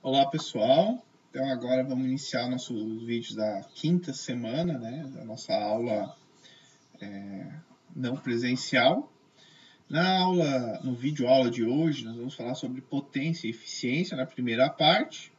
Olá pessoal, então agora vamos iniciar nossos vídeos da quinta semana, né, da nossa aula não presencial. No vídeo aula de hoje, nós vamos falar sobre potência e eficiência na primeira parte,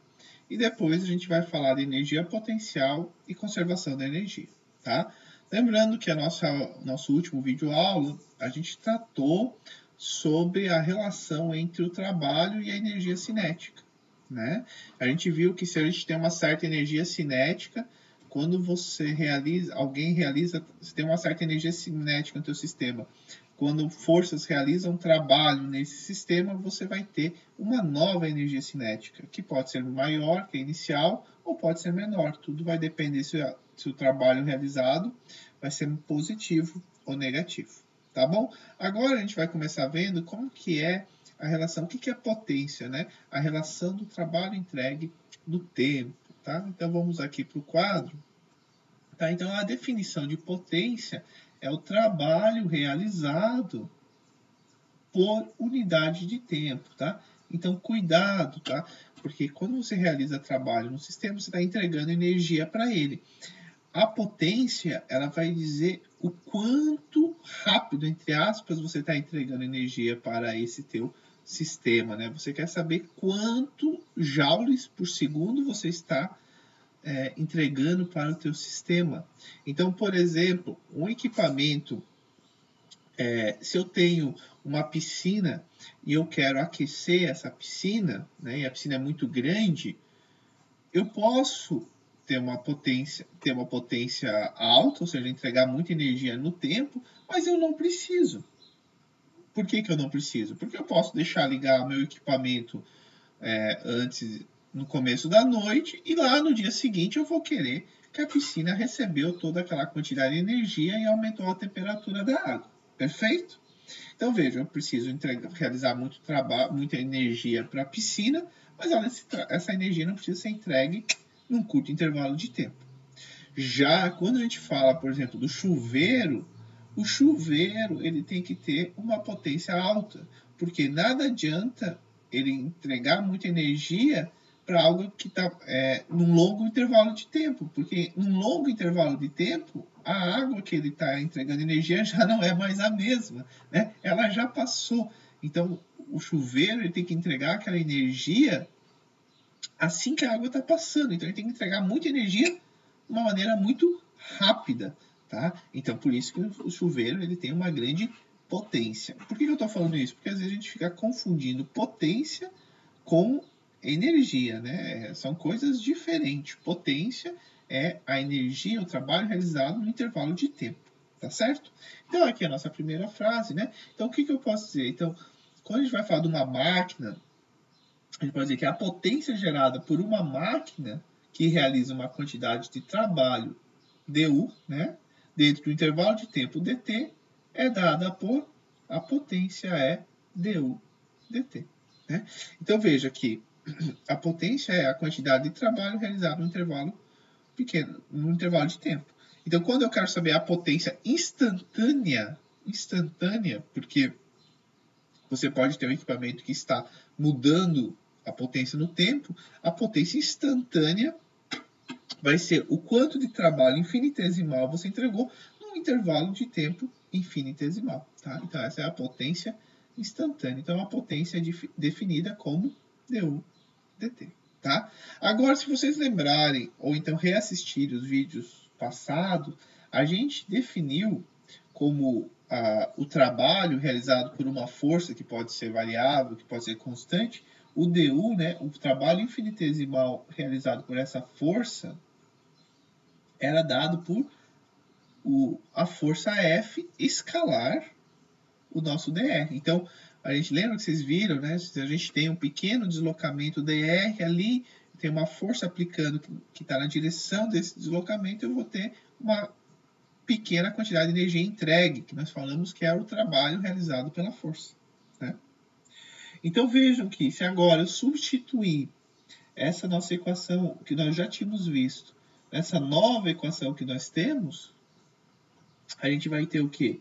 e depois a gente vai falar de energia potencial e conservação da energia, tá? Lembrando que nosso último vídeo aula, a gente tratou sobre a relação entre o trabalho e a energia cinética, né? A gente viu que se a gente tem uma certa energia cinética, quando você você tem uma certa energia cinética no teu sistema. Quando forças realizam trabalho nesse sistema, você vai ter uma nova energia cinética, que pode ser maior que a inicial ou pode ser menor. Tudo vai depender se o trabalho realizado vai ser positivo ou negativo, tá bom? Agora a gente vai começar vendo como que é a relação, o que é potência, né? A relação do trabalho entregue no tempo, tá? Então vamos aqui para o quadro. Tá? Então a definição de potência é o trabalho realizado por unidade de tempo, tá? Então cuidado, tá? Porque quando você realiza trabalho no sistema, você está entregando energia para ele. A potência, ela vai dizer o quanto rápido, entre aspas, você está entregando energia para esse teu sistema, né? Você quer saber quanto joules por segundo você está entregando para o teu sistema. Então, por exemplo, um equipamento, se eu tenho uma piscina e eu quero aquecer essa piscina, né, e a piscina é muito grande, eu posso ter uma potência alta, ou seja, entregar muita energia no tempo, mas eu não preciso. Por que eu não preciso? Porque eu posso deixar ligar meu equipamento antes, no começo da noite, e lá no dia seguinte eu vou querer que a piscina recebeu toda aquela quantidade de energia e aumentou a temperatura da água. Perfeito? Então veja, eu preciso realizar muito trabalho, muita energia para a piscina, mas essa energia não precisa ser entregue num curto intervalo de tempo. Já quando a gente fala, por exemplo, do chuveiro, o chuveiro ele tem que ter uma potência alta, porque nada adianta ele entregar muita energia para algo que está num longo intervalo de tempo, porque num longo intervalo de tempo, a água que ele está entregando energia já não é mais a mesma, né? Ela já passou. Então, o chuveiro ele tem que entregar aquela energia assim que a água está passando. Então, ele tem que entregar muita energia de uma maneira muito rápida, tá? Então, por isso que o chuveiro ele tem uma grande potência. Por que eu estou falando isso? Porque às vezes a gente fica confundindo potência com energia, né? São coisas diferentes. Potência é a energia, o trabalho realizado no intervalo de tempo, tá certo? Então, aqui é a nossa primeira frase, né? Então, o que eu posso dizer? Então, quando a gente vai falar de uma máquina, a gente pode dizer que a potência gerada por uma máquina que realiza uma quantidade de trabalho du, né, dentro do intervalo de tempo dt, é dada por a potência é du dt. Né? Então veja que a potência é a quantidade de trabalho realizado no intervalo pequeno, no intervalo de tempo. Então quando eu quero saber a potência instantânea, porque você pode ter um equipamento que está mudando a potência no tempo, a potência instantânea vai ser o quanto de trabalho infinitesimal você entregou num intervalo de tempo infinitesimal. Tá? Então, essa é a potência instantânea. Então, a potência é definida como du dt. Tá? Agora, se vocês lembrarem, ou então reassistirem os vídeos passados, a gente definiu como o trabalho realizado por uma força que pode ser variável, que pode ser constante, o du, né, o trabalho infinitesimal realizado por essa força, era dado por a força F escalar o nosso dr. Então, a gente lembra que vocês viram, né? Se a gente tem um pequeno deslocamento dr ali, tem uma força aplicando que está na direção desse deslocamento, eu vou ter uma pequena quantidade de energia entregue, que nós falamos que é o trabalho realizado pela força. Né? Então vejam que se agora eu substituir essa nossa equação que nós já tínhamos visto, essa nova equação que nós temos, a gente vai ter o quê?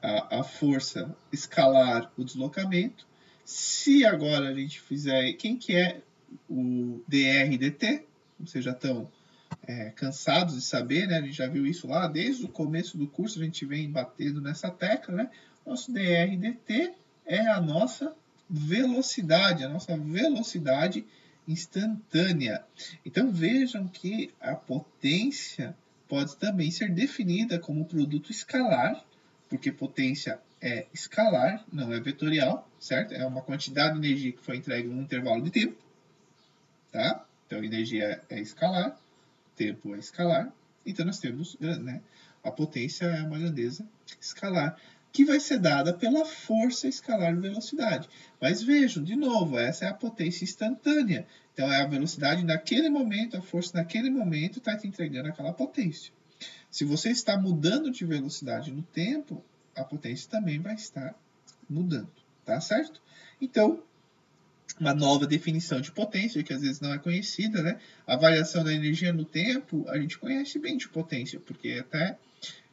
A força escalar o deslocamento. Se agora a gente fizer, quem que é o dr e dt. Vocês já estão cansados de saber, né? A gente já viu isso lá desde o começo do curso, a gente vem batendo nessa tecla, né? Nosso dr e dt é a nossa velocidade instantânea. Então vejam que a potência pode também ser definida como produto escalar, porque potência é escalar, não é vetorial, certo? É uma quantidade de energia que foi entregue num intervalo de tempo, tá? Então energia é escalar, tempo é escalar, então nós temos, né, a potência é uma grandeza escalar, que vai ser dada pela força escalar de velocidade. Mas vejam, de novo, essa é a potência instantânea. Então é a velocidade naquele momento, a força naquele momento está te entregando aquela potência. Se você está mudando de velocidade no tempo, a potência também vai estar mudando, tá certo? Então, uma nova definição de potência, que às vezes não é conhecida, né? A variação da energia no tempo, a gente conhece bem de potência, porque até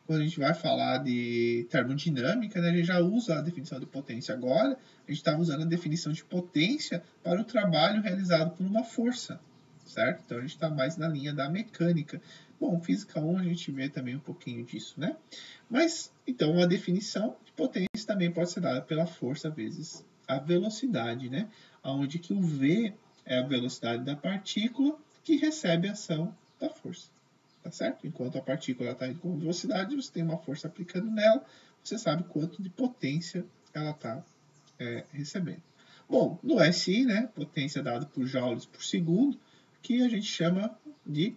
quando a gente vai falar de termodinâmica, né, a gente já usa a definição de potência. Agora, a gente está usando a definição de potência para o trabalho realizado por uma força, certo? Então, a gente está mais na linha da mecânica. Bom, física 1 a gente vê também um pouquinho disso, né? Mas, então, a definição de potência também pode ser dada pela força vezes a velocidade, né? Onde que o V é a velocidade da partícula que recebe a ação da força. Tá certo? Enquanto a partícula está indo com velocidade, você tem uma força aplicando nela, você sabe quanto de potência ela está recebendo. Bom, no SI, né, potência dada por joules por segundo, que a gente chama de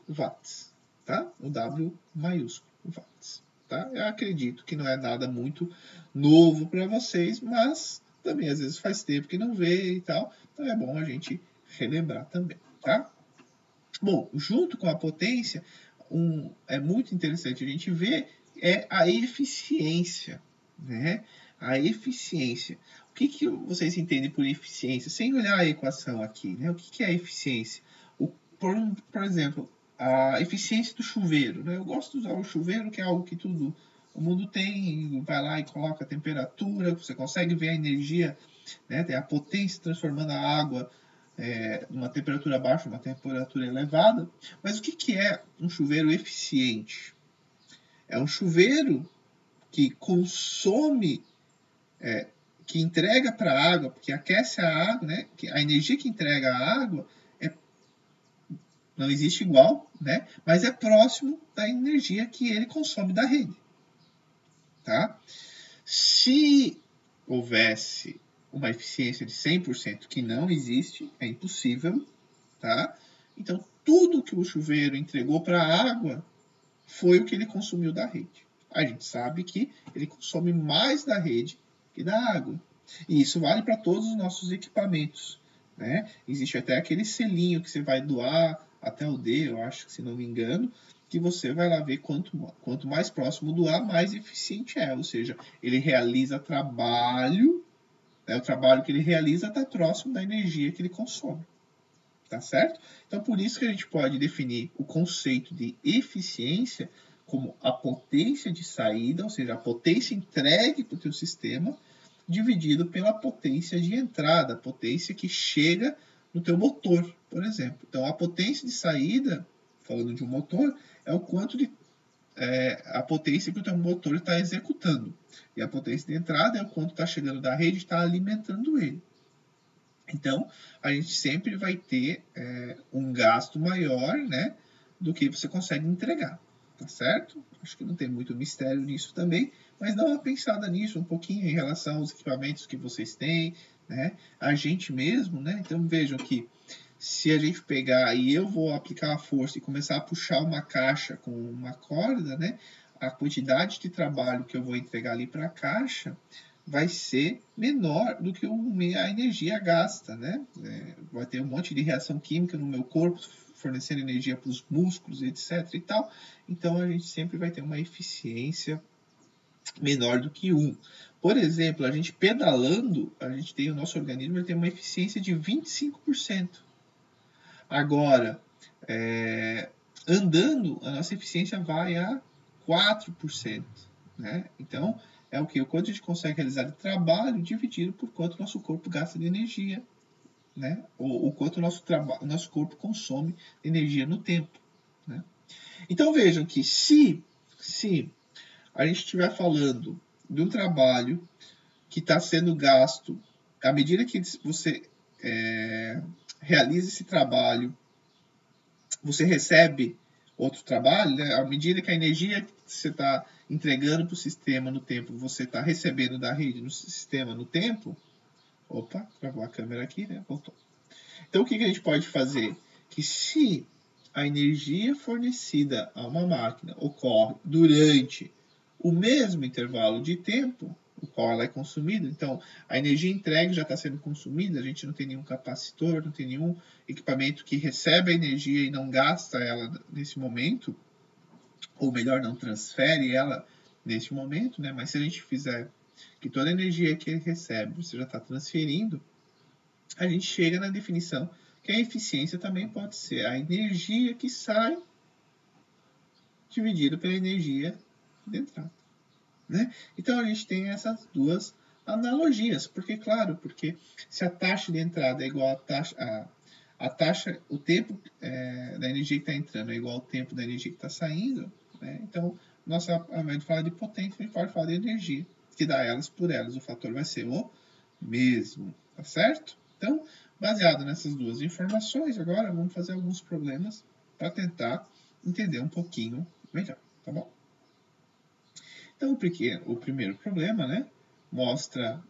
watts, tá? O W maiúsculo, watts, tá? Eu acredito que não é nada muito novo para vocês, mas também às vezes faz tempo que não vê e tal, então é bom a gente relembrar também, tá? Bom, junto com a potência, é muito interessante a gente ver a eficiência, né? A eficiência. O que vocês entendem por eficiência? Sem olhar a equação aqui, né? O que é a eficiência? Por exemplo, a eficiência do chuveiro, né? Eu gosto de usar o chuveiro, que é algo que o mundo tem, vai lá e coloca a temperatura, você consegue ver a energia, né? Tem a potência transformando a água uma temperatura baixa, uma temperatura elevada. Mas o que é um chuveiro eficiente? É um chuveiro que consome, que entrega para a água, porque aquece a água, né? Que a energia que entrega a água não existe igual, né? Mas é próximo da energia que ele consome da rede. Tá? Se houvesse uma eficiência de 100%, que não existe, é impossível, tá? Então, tudo que o chuveiro entregou para a água foi o que ele consumiu da rede. A gente sabe que ele consome mais da rede que da água. E isso vale para todos os nossos equipamentos, né? Existe até aquele selinho que você vai doar até o D, eu acho, se não me engano, que você vai lá ver quanto mais próximo do A, mais eficiente é. Ou seja, ele realiza trabalho, o trabalho que ele realiza está próximo da energia que ele consome. Tá certo? Então, por isso que a gente pode definir o conceito de eficiência como a potência de saída, ou seja, a potência entregue para o teu sistema, dividido pela potência de entrada, a potência que chega no teu motor, por exemplo. Então, a potência de saída, falando de um motor, é o quanto de a potência que o teu motor está executando. E a potência de entrada é o quanto está chegando da rede e está alimentando ele. Então, a gente sempre vai ter um gasto maior, né, do que você consegue entregar, tá certo? Acho que não tem muito mistério nisso também, mas dá uma pensada nisso um pouquinho em relação aos equipamentos que vocês têm, né? A gente mesmo, né? Então vejam que se a gente pegar e eu vou aplicar a força e começar a puxar uma caixa com uma corda, né? A quantidade de trabalho que eu vou entregar ali para a caixa vai ser menor do que a energia gasta, né? Vai ter um monte de reação química no meu corpo, fornecendo energia para os músculos, etc. e tal. Então, a gente sempre vai ter uma eficiência menor do que 1. Por exemplo, a gente pedalando, a gente tem o nosso organismo tem uma eficiência de 25%. Agora, andando, a nossa eficiência vai a 4%. Né? Então, o quanto a gente consegue realizar de trabalho dividido por quanto nosso corpo gasta de energia né? O quanto o nosso corpo consome energia no tempo, né? Então vejam que se a gente estiver falando de um trabalho que está sendo gasto, à medida que você realiza esse trabalho, você recebe outro trabalho, né? À medida que a energia que você está entregando para o sistema no tempo, você está recebendo da rede no sistema no tempo. Opa, travou a câmera aqui, né? Voltou. Então, o que a gente pode fazer? Que se a energia fornecida a uma máquina ocorre durante o mesmo intervalo de tempo, o qual ela é consumida, então a energia entregue já está sendo consumida, a gente não tem nenhum capacitor, não tem nenhum equipamento que recebe a energia e não gasta ela nesse momento, ou melhor, não transfere ela nesse momento, né? Mas se a gente fizer que toda a energia que ele recebe você já está transferindo, a gente chega na definição que a eficiência também pode ser a energia que sai dividida pela energia de entrada, né? Então a gente tem essas duas analogias, porque porque se a taxa de entrada é igual a taxa, o tempo da energia que está entrando é igual ao tempo da energia que está saindo, né? Então ao invés de falar de potência, a gente pode falar de energia, que dá elas por elas, o fator vai ser o mesmo, tá certo? Então, baseado nessas duas informações, agora vamos fazer alguns problemas para tentar entender um pouquinho melhor, tá bom? Então, o primeiro problema, né, mostra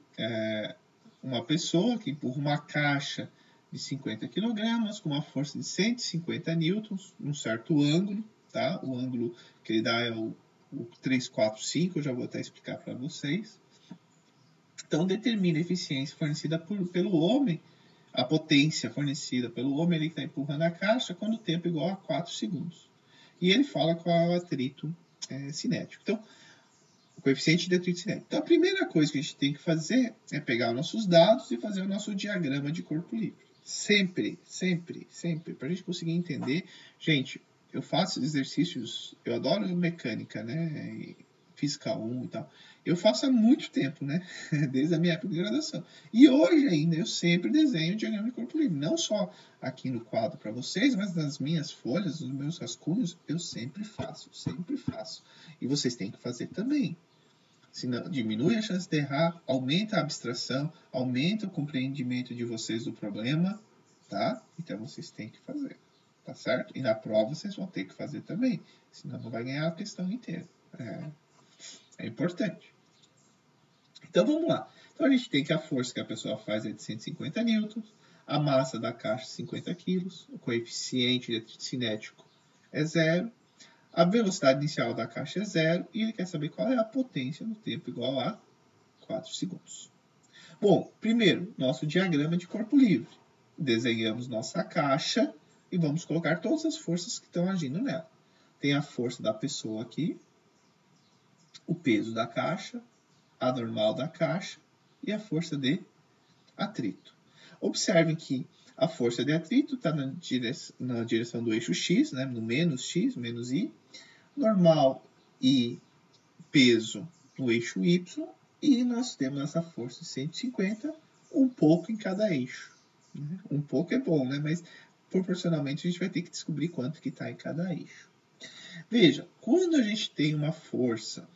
uma pessoa que empurra uma caixa de 50 kg com uma força de 150 newtons, num certo ângulo, tá? O ângulo que ele dá é o 345, eu já vou até explicar para vocês. Então, determina a eficiência fornecida pelo homem, a potência fornecida pelo homem ele que está empurrando a caixa quando o tempo é igual a 4 segundos. E ele fala qual é o atrito cinético. Então, o coeficiente de atrito cinético. Então, a primeira coisa que a gente tem que fazer é pegar os nossos dados e fazer o nosso diagrama de corpo livre. Sempre, sempre, sempre. Para a gente conseguir entender. Gente, eu faço exercícios, eu adoro mecânica, né? Física 1 e tal. Eu faço há muito tempo, né? Desde a minha época de graduação. E hoje ainda eu sempre desenho o diagrama de corpo livre. Não só aqui no quadro para vocês, mas nas minhas folhas, nos meus rascunhos, eu sempre faço, sempre faço. E vocês têm que fazer também. Senão, diminui a chance de errar, aumenta a abstração, aumenta o compreendimento de vocês do problema, tá? Então vocês têm que fazer, tá certo? E na prova vocês vão ter que fazer também, senão não vai ganhar a questão inteira. É importante. Então vamos lá. Então a gente tem que a força que a pessoa faz é de 150 newtons, a massa da caixa 50 kg, o coeficiente de atrito cinético é 0, a velocidade inicial da caixa é 0 e ele quer saber qual é a potência no tempo igual a 4 segundos. Bom, primeiro, nosso diagrama de corpo livre. Desenhamos nossa caixa e vamos colocar todas as forças que estão agindo nela. Tem a força da pessoa aqui, o peso da caixa, a normal da caixa e a força de atrito. Observem que a força de atrito está na direção do eixo x, né, no menos x, menos i, normal e peso no eixo y, e nós temos essa força de 150, um pouco em cada eixo. Um pouco é bom, né? Mas proporcionalmente a gente vai ter que descobrir quanto que está em cada eixo. Veja, quando a gente tem uma força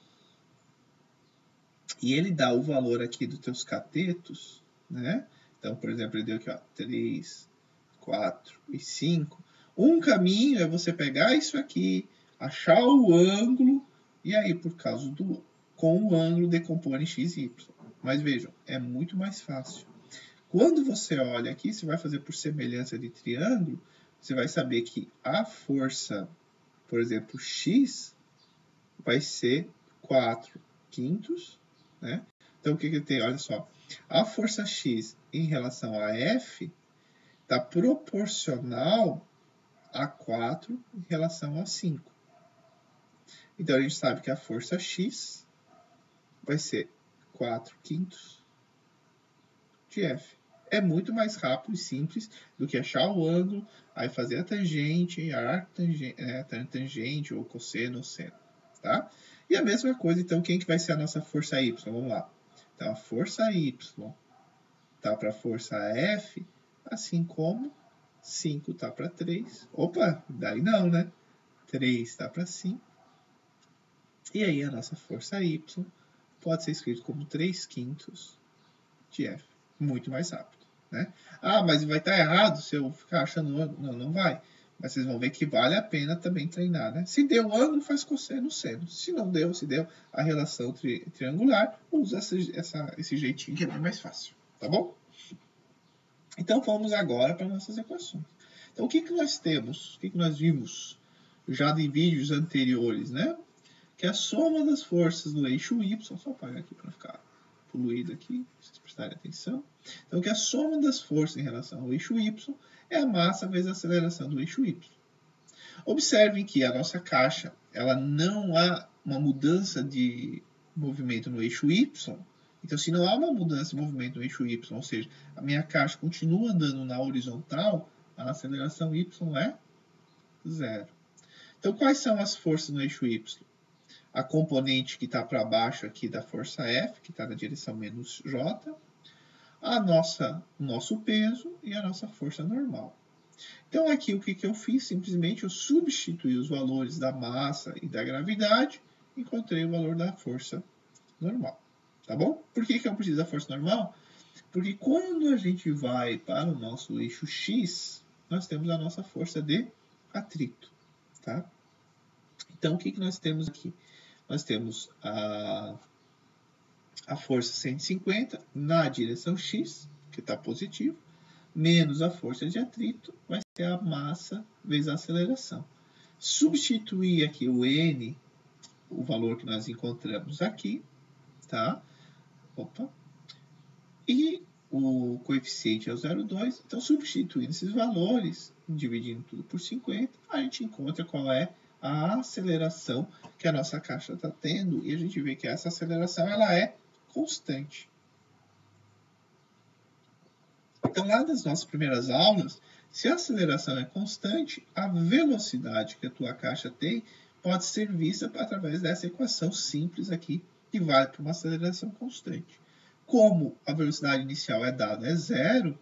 e ele dá o valor aqui dos teus catetos, né? Então, por exemplo, ele deu aqui, ó, 3, 4 e 5. Um caminho é você pegar isso aqui, achar o ângulo, e aí, por causa com o ângulo, decompor em x e y. Mas vejam, é muito mais fácil. Quando você olha aqui, você vai fazer por semelhança de triângulo, você vai saber que a força, por exemplo, x, vai ser 4 quintos, né? Então, o que tem? Olha só, a força x em relação a F está proporcional a 4 em relação a 5. Então, a gente sabe que a força x vai ser 4 quintos de F. É muito mais rápido e simples do que achar o ângulo, aí fazer a tangente, a tangente ou cosseno ou seno, tá? E a mesma coisa, então, quem que vai ser a nossa força y? Vamos lá. Então, a força y tá para a força F, assim como 5 está para 3. Opa, daí não, né? 3 está para 5. E aí a nossa força Y pode ser escrito como 3/5 de F. Muito mais rápido, né? Ah, mas vai estar errado se eu ficar achando o ângulo. Não, não vai. Mas vocês vão ver que vale a pena também treinar, né? Se deu ângulo, faz cosseno, seno. Se não deu, se deu a relação triangular, usa esse jeitinho que é bem mais fácil, tá bom? Então vamos agora para nossas equações. Então o que nós temos? O que nós vimos já de vídeos anteriores, né? Que a soma das forças do eixo Y, só apagar aqui para ficar poluído aqui, vocês prestarem atenção. Então, que a soma das forças em relação ao eixo Y é a massa vezes a aceleração do eixo Y. Observem que a nossa caixa, ela não há uma mudança de movimento no eixo Y. Então, se não há uma mudança de movimento no eixo Y, ou seja, a minha caixa continua andando na horizontal, a aceleração Y é 0. Então, quais são as forças no eixo Y? A componente que está para baixo aqui da força F, que está na direção menos J, o nosso peso e a nossa força normal. Então aqui o que eu fiz? Simplesmente eu substituí os valores da massa e da gravidade, encontrei o valor da força normal. Tá bom? Por que eu preciso da força normal? Porque quando a gente vai para o nosso eixo X, nós temos a nossa força de atrito. Tá? Então o que nós temos aqui? Nós temos a força 150 na direção X, que está positivo, menos a força de atrito, vai ser a massa vezes a aceleração. Substituir aqui o N, o valor que nós encontramos aqui, tá? Opa. E o coeficiente é o 0,2. Então, substituindo esses valores, dividindo tudo por 50, a gente encontra qual é a aceleração que a nossa caixa está tendo, e a gente vê que essa aceleração ela é constante. Então, lá nas nossas primeiras aulas, se a aceleração é constante, a velocidade que a tua caixa tem pode ser vista através dessa equação simples aqui, que vale para uma aceleração constante. Como a velocidade inicial é dada é 0,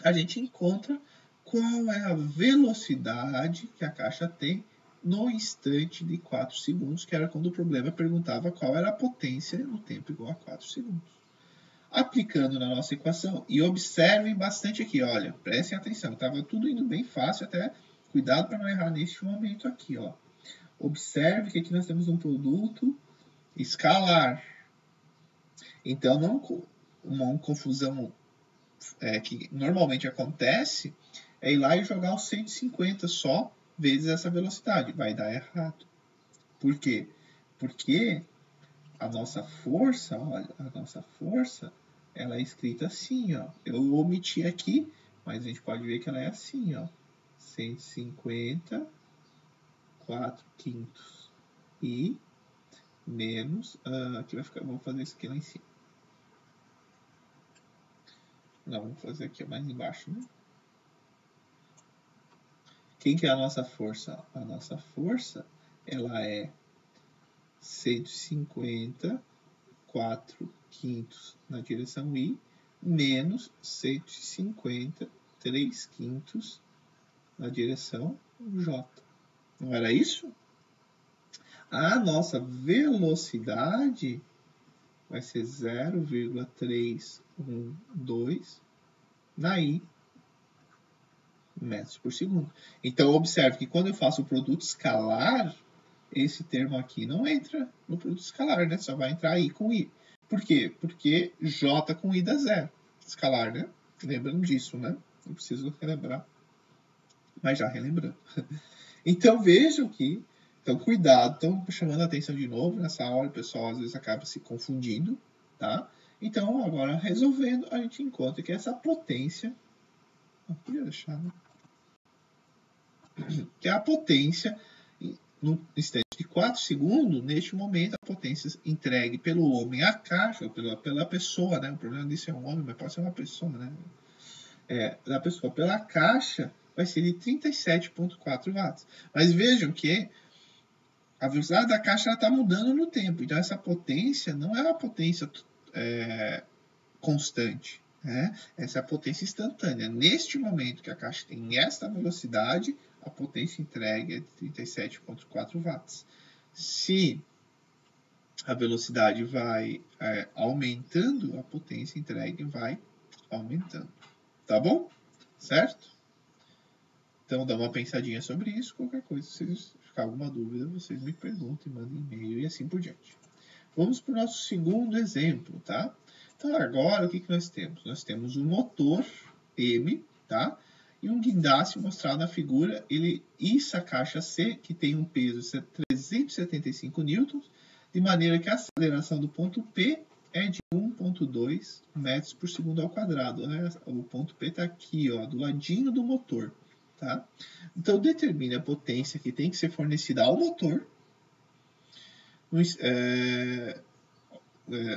a gente encontra qual é a velocidade que a caixa tem no instante de 4 segundos, que era quando o problema perguntava qual era a potência no tempo igual a 4 segundos. Aplicando na nossa equação, e observem bastante aqui, olha, prestem atenção, estava tudo indo bem fácil, até cuidado para não errar neste momento aqui, ó. Observe que aqui nós temos um produto escalar. Então, não, uma confusão que normalmente acontece é ir lá e jogar os 150 só vezes essa velocidade. Vai dar errado. Por quê? Porque a nossa força, olha, ela é escrita assim, ó. Eu omiti aqui, mas a gente pode ver que ela é assim, ó. 150, 4/5. E menos, aqui vai ficar, vou fazer isso aqui lá em cima. Não, vou fazer aqui mais embaixo, né? Quem que é a nossa força? A nossa força, ela é 150, 4/5 na direção I, menos 150, 3/5 na direção J. Não era isso? A nossa velocidade vai ser 0,312 na I metros por segundo. Então, observe que quando eu faço o produto escalar, esse termo aqui não entra no produto escalar, né? Só vai entrar I com I. Por quê? Porque J com I dá 0. Escalar, né? Lembrando disso, né? Não preciso relembrar. Mas já relembrando. Então, vejam que... Então, cuidado. Estou chamando a atenção de novo. Nessa hora, o pessoal às vezes acaba se confundindo, tá? Então, agora, resolvendo, a gente encontra que essa potência... Não podia deixar, né? Que é a potência, no instante de 4 segundos, neste momento, a potência entregue pelo homem à caixa, ou pela pessoa, né? O problema disso é um homem, mas pode ser uma pessoa, né? Da pessoa pela caixa vai ser de 37,4 watts. Mas vejam que a velocidade da caixa está mudando no tempo. Então, essa potência não é uma potência constante. né? Essa é a potência instantânea. Neste momento que a caixa tem esta velocidade, a potência entregue é de 37,4 watts. Se a velocidade vai aumentando, a potência entregue vai aumentando. Tá bom? Certo? Então, dá uma pensadinha sobre isso. Qualquer coisa, se ficar alguma dúvida, vocês me perguntem, mandem e-mail e assim por diante. Vamos para o nosso segundo exemplo, tá? Então, agora, o que nós temos? Nós temos um motor M, tá? E um guindaste mostrado na figura. Ele issa a caixa C, que tem um peso de 375 newtons, de maneira que a aceleração do ponto P é de 1,2 metros por segundo ao quadrado, né? O ponto P está aqui, ó, do ladinho do motor, tá? Então, determine a potência que tem que ser fornecida ao motor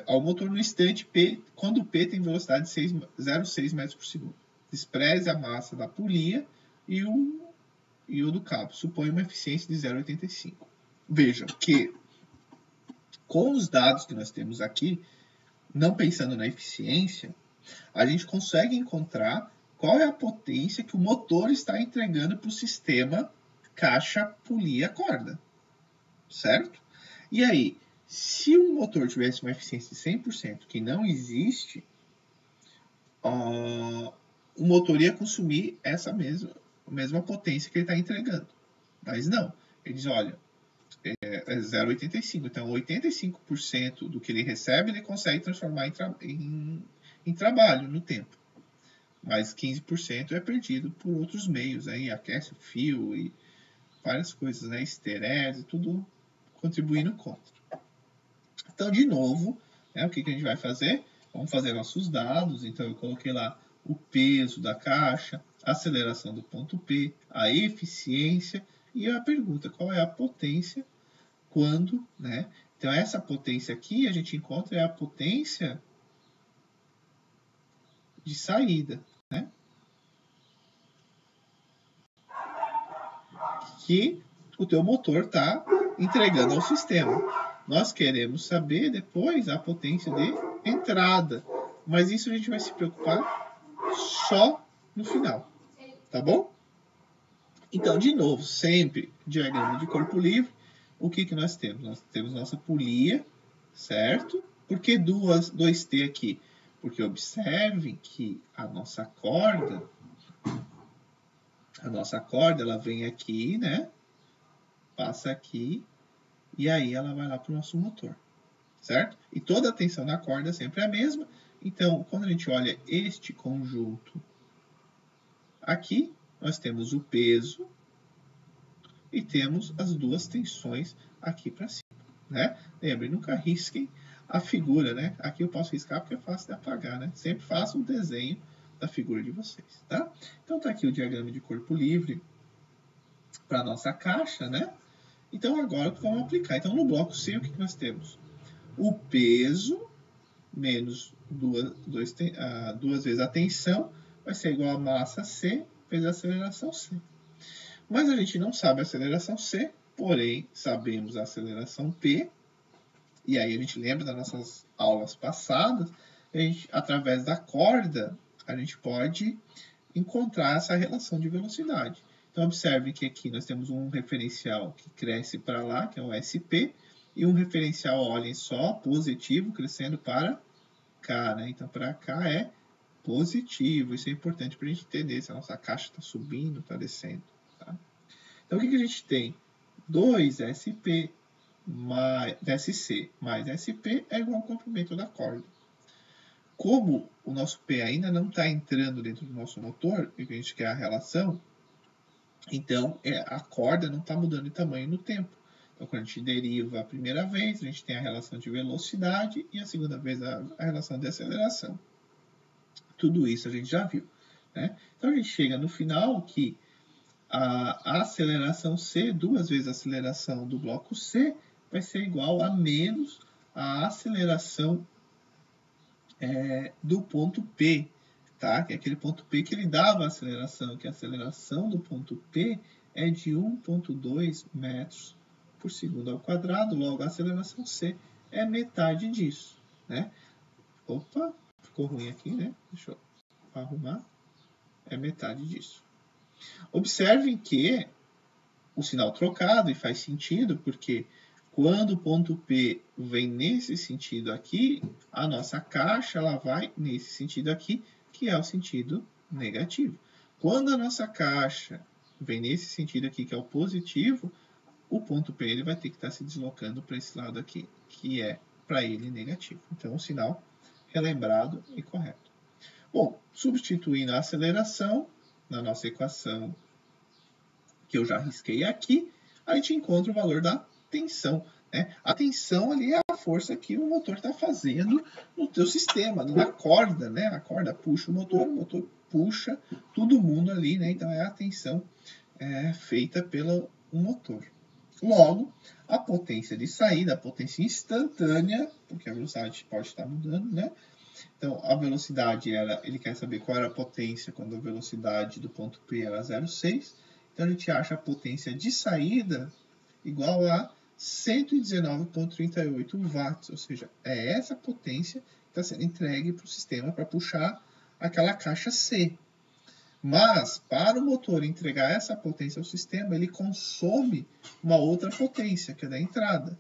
ao motor no instante P, quando P tem velocidade de 0,6 metros por segundo. Despreze a massa da polia e o do cabo. Supõe uma eficiência de 0,85. Vejam que, com os dados que nós temos aqui, não pensando na eficiência, a gente consegue encontrar qual é a potência que o motor está entregando para o sistema caixa, polia, corda. Certo? E aí, se o motor tivesse uma eficiência de 100%, que não existe, o motor ia consumir essa mesma potência que ele está entregando. Mas não. Ele diz, olha, é 0,85. Então, 85% do que ele recebe, ele consegue transformar em trabalho no tempo. Mas 15% é perdido por outros meios. Aí aquece o fio e várias coisas, né? Esterese, tudo contribuindo contra. Então, de novo, o que a gente vai fazer? Vamos fazer nossos dados. Então, eu coloquei lá o peso da caixa, a aceleração do ponto P, a eficiência e a pergunta, qual é a potência quando, né? Então, essa potência aqui a gente encontra é a potência de saída, né? Que o teu motor está entregando ao sistema. Nós queremos saber depois a potência de entrada, mas isso a gente vai se preocupar só no final, tá bom? Então, de novo, sempre diagrama de corpo livre. O que nós temos? Nós temos nossa polia, certo? Por que 2T aqui? Porque observem que a nossa corda ela vem aqui, né? Passa aqui e aí ela vai lá para o nosso motor, certo? E toda a tensão na corda sempre é a mesma. Então, quando a gente olha este conjunto aqui, nós temos o peso e temos as duas tensões aqui para cima, né? Lembre, nunca risquem a figura, né? Aqui eu posso riscar porque é fácil de apagar, né? Sempre façam um desenho da figura de vocês, tá? Então, tá aqui o diagrama de corpo livre para a nossa caixa, né? Então, agora vamos aplicar. Então, no bloco C, o que nós temos? O peso menos duas vezes a tensão vai ser igual a massa C vezes a aceleração C. Mas a gente não sabe a aceleração C, porém sabemos a aceleração P. E aí a gente lembra das nossas aulas passadas, a gente, através da corda, a gente pode encontrar essa relação de velocidade. Então, observe que aqui nós temos um referencial que cresce para lá, que é o SP, e um referencial, olhem só, positivo, crescendo para cá, né? Então, para cá é positivo. Isso é importante para a gente entender se a nossa caixa está subindo, está descendo. Tá? Então, o que a gente tem? 2SP mais SC mais SP é igual ao comprimento da corda. Como o nosso P ainda não está entrando dentro do nosso motor, e a gente quer a relação, então a corda não está mudando de tamanho no tempo. Então, quando a gente deriva a primeira vez, a gente tem a relação de velocidade e a segunda vez a relação de aceleração. Tudo isso a gente já viu, né? Então, a gente chega no final que a aceleração C, duas vezes a aceleração do bloco C, vai ser igual a menos a aceleração do ponto P, tá? Que é aquele ponto P que ele dava a aceleração, que a aceleração do ponto P é de 1,2 metros por segundo ao quadrado, logo a aceleração C é metade disso, né? Opa, ficou ruim aqui, né? Deixa eu arrumar. É metade disso. Observem que o sinal trocado, e faz sentido, porque quando o ponto P vem nesse sentido aqui, a nossa caixa ela vai nesse sentido aqui, que é o sentido negativo. Quando a nossa caixa vem nesse sentido aqui, que é o positivo, o ponto P ele vai ter que estar se deslocando para esse lado aqui, que é para ele negativo. Então, o sinal relembrado e correto. Bom, substituindo a aceleração na nossa equação que eu já risquei aqui, a gente encontra o valor da tensão. Né? A tensão ali é a força que o motor está fazendo no teu sistema, na corda. Né? A corda puxa o motor puxa todo mundo ali. Né? Então, é a tensão feita pelo motor. Logo, a potência de saída, a potência instantânea, porque a velocidade pode estar mudando, né? Então, a velocidade, ele quer saber qual era a potência quando a velocidade do ponto P era 0,6. Então, a gente acha a potência de saída igual a 119,38 watts, ou seja, é essa potência que está sendo entregue para o sistema para puxar aquela caixa C. Mas, para o motor entregar essa potência ao sistema, ele consome uma outra potência, que é da entrada.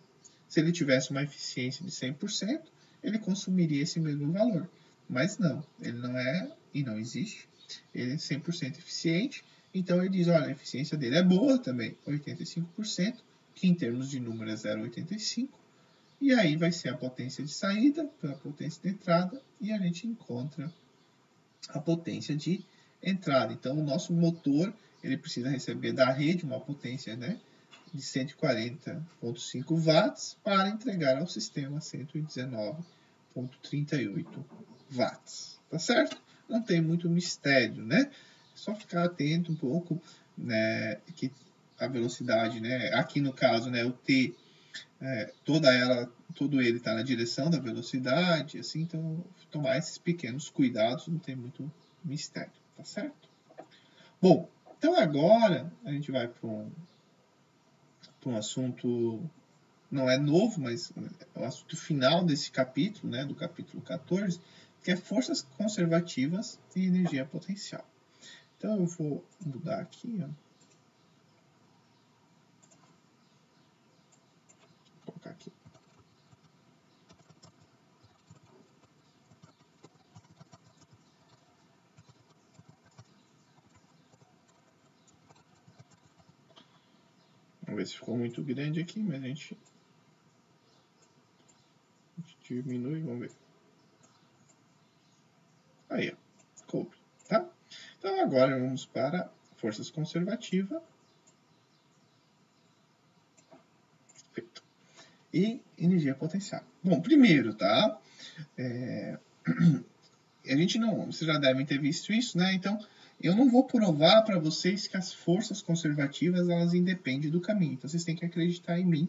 Se ele tivesse uma eficiência de 100%, ele consumiria esse mesmo valor. Mas não, ele não é e não existe. Ele é 100% eficiente. Então, ele diz, olha, a eficiência dele é boa também, 85%, que em termos de número é 0,85. E aí vai ser a potência de saída pela potência de entrada, e a gente encontra a potência de entrada. Então, o nosso motor ele precisa receber da rede uma potência, né, de 140,5 watts para entregar ao sistema 119,38 watts. Tá certo? Não tem muito mistério, né? É só ficar atento um pouco, né, que a velocidade, né, aqui no caso, né, o T, todo ele está na direção da velocidade, assim, então tomar esses pequenos cuidados, não tem muito mistério, tá certo? Bom, então agora a gente vai para um assunto, não é novo, mas é o assunto final desse capítulo, né, do capítulo 14, que é forças conservativas e energia potencial. Então eu vou mudar aqui, ó. Vou colocar aqui. Vamos ver se ficou muito grande aqui, mas a gente diminui, vamos ver. Aí, ó, coube, tá? Então agora vamos para forças conservativas. Feito. E energia potencial. Bom, primeiro, tá? A gente não, vocês já devem ter visto isso, né? Então, eu não vou provar para vocês que as forças conservativas elas independem do caminho. Então, vocês têm que acreditar em mim,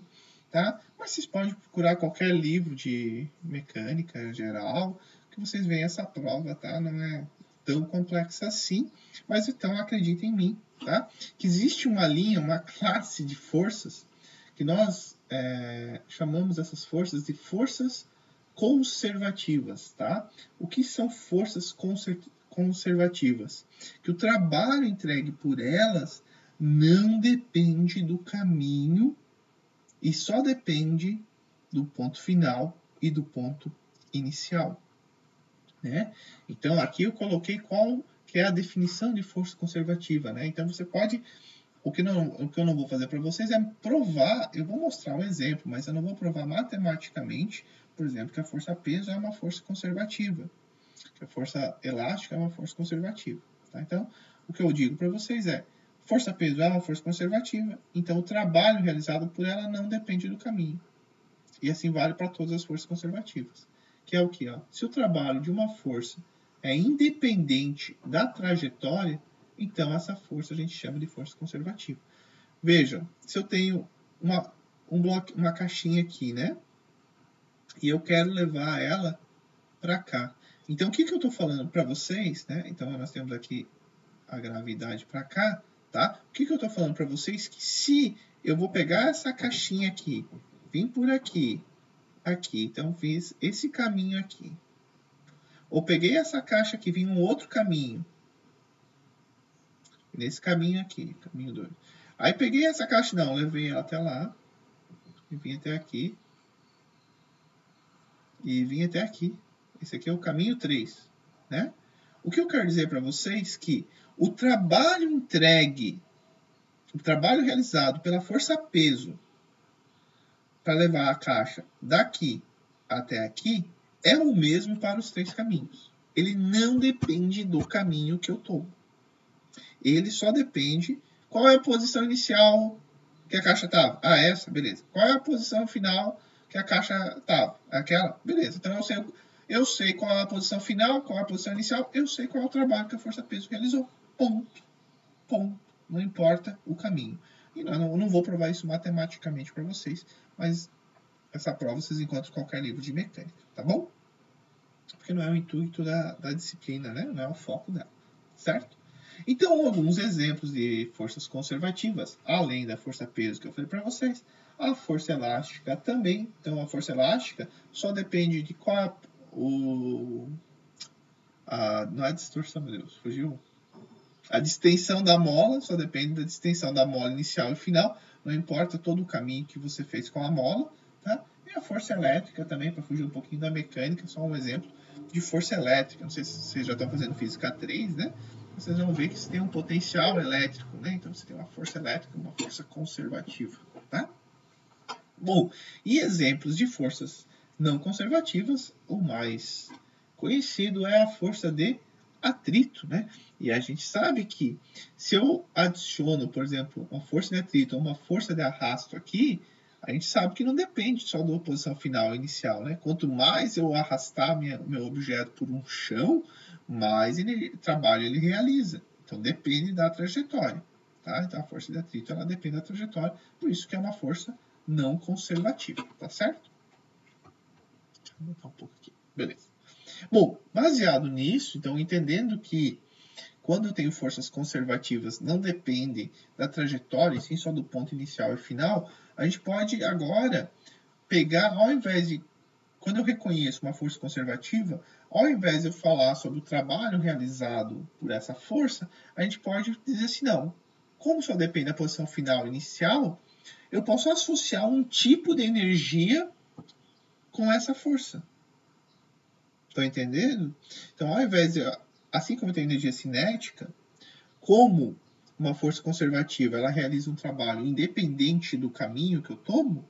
tá? Mas vocês podem procurar qualquer livro de mecânica geral que vocês veem essa prova, tá? Não é tão complexa assim, mas então acreditem em mim, tá? Que existe uma linha, uma classe de forças que nós chamamos essas forças de forças conservativas, tá? O que são forças conservativas? Que o trabalho entregue por elas não depende do caminho e só depende do ponto final e do ponto inicial, né? Então, aqui eu coloquei qual que é a definição de força conservativa, né? Então, você pode... O que eu não vou fazer para vocês é provar, eu vou mostrar um exemplo, mas eu não vou provar matematicamente, por exemplo, que a força peso é uma força conservativa, que a força elástica é uma força conservativa. Tá? Então, o que eu digo para vocês é, força peso é uma força conservativa, então o trabalho realizado por ela não depende do caminho. E assim vale para todas as forças conservativas. Que é o que? Se o trabalho de uma força é independente da trajetória, então essa força a gente chama de força conservativa. Vejam, se eu tenho uma caixinha aqui, né? E eu quero levar ela para cá. Então, o que eu estou falando para vocês, né? Então, nós temos aqui a gravidade para cá, tá? O que eu estou falando para vocês? Que se eu vou pegar essa caixinha aqui, vim por aqui, aqui, então fiz esse caminho aqui. Ou peguei essa caixa que vinha um outro caminho. Nesse caminho aqui, caminho 2. Aí peguei essa caixa, não, levei ela até lá. E vim até aqui. E vim até aqui. Esse aqui é o caminho 3, né? O que eu quero dizer para vocês é que o trabalho entregue, o trabalho realizado pela força-peso para levar a caixa daqui até aqui é o mesmo para os 3 caminhos. Ele não depende do caminho que eu tomo. Ele só depende qual é a posição inicial que a caixa estava. Ah, essa? Beleza. Qual é a posição final que a caixa estava? Aquela? Beleza. Então eu sei qual é a posição final, qual é a posição inicial, eu sei qual é o trabalho que a força-peso realizou. Ponto. Ponto. Não importa o caminho. E eu não vou provar isso matematicamente para vocês, mas essa prova vocês encontram em qualquer livro de mecânica, tá bom? Porque não é o intuito da disciplina, né? Não é o foco dela, certo? Então, alguns exemplos de forças conservativas, além da força-peso que eu falei para vocês, a força elástica também. Então, a força elástica só depende de qual é não é a distorção, meu Deus, fugiu. A distensão da mola só depende da distensão da mola inicial e final, não importa todo o caminho que você fez com a mola, tá? E a força elétrica também, para fugir um pouquinho da mecânica, só um exemplo de força elétrica. Não sei se vocês já estão fazendo física 3, né? Vocês vão ver que você tem um potencial elétrico, né? Então você tem uma força elétrica, uma força conservativa, tá? Bom, e exemplos de forças não conservativas, o mais conhecido é a força de atrito, né? E a gente sabe que se eu adiciono, por exemplo, uma força de atrito ou uma força de arrasto aqui, a gente sabe que não depende só da posição final inicial, né? Quanto mais eu arrastar meu objeto por um chão, mais trabalho ele realiza. Então depende da trajetória, tá? Então a força de atrito ela depende da trajetória, por isso que é uma força não conservativa, tá certo? Deixa eu botar um pouco aqui. Beleza. Bom, baseado nisso, então entendendo que quando eu tenho forças conservativas não dependem da trajetória, sim só do ponto inicial e final, a gente pode agora pegar, ao invés de, quando eu reconheço uma força conservativa, ao invés de eu falar sobre o trabalho realizado por essa força, a gente pode dizer assim, não, como só depende da posição final e inicial, eu posso associar um tipo de energia com essa força. Estão entendendo? Então, ao invés de, assim como tem energia cinética, como uma força conservativa ela realiza um trabalho independente do caminho que eu tomo,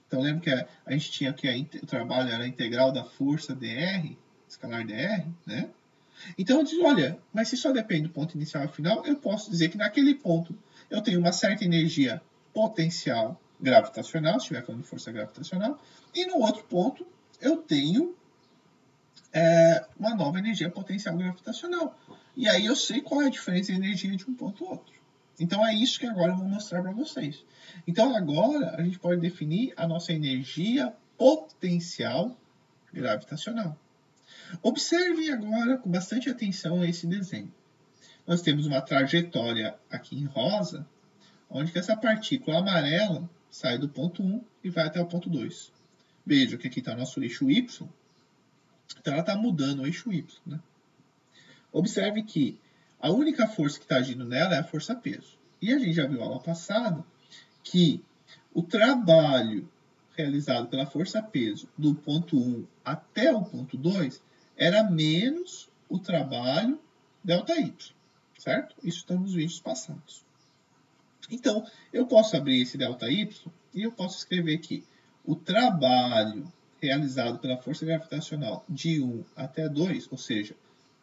então lembra que a gente tinha que o trabalho era a integral da força dr, escalar dr, né? Então eu digo, olha, mas se só depende do ponto inicial e final, eu posso dizer que naquele ponto eu tenho uma certa energia potencial gravitacional, se estiver falando de força gravitacional, e no outro ponto eu tenho uma nova energia potencial gravitacional. E aí eu sei qual é a diferença de energia de um ponto ao outro. Então é isso que agora eu vou mostrar para vocês. Então agora a gente pode definir a nossa energia potencial gravitacional. Observem agora com bastante atenção esse desenho. Nós temos uma trajetória aqui em rosa, onde que essa partícula amarela sai do ponto 1 e vai até o ponto 2. Veja que aqui está o nosso eixo Y. Então ela está mudando o eixo Y, né? Observe que a única força que está agindo nela é a força-peso. E a gente já viu na aula passada que o trabalho realizado pela força-peso do ponto 1 até o ponto 2 era menos o trabalho ΔY, certo? Isso está nos vídeos passados. Então, eu posso abrir esse ΔY e eu posso escrever aqui o trabalho realizado pela força gravitacional de 1 até 2, ou seja,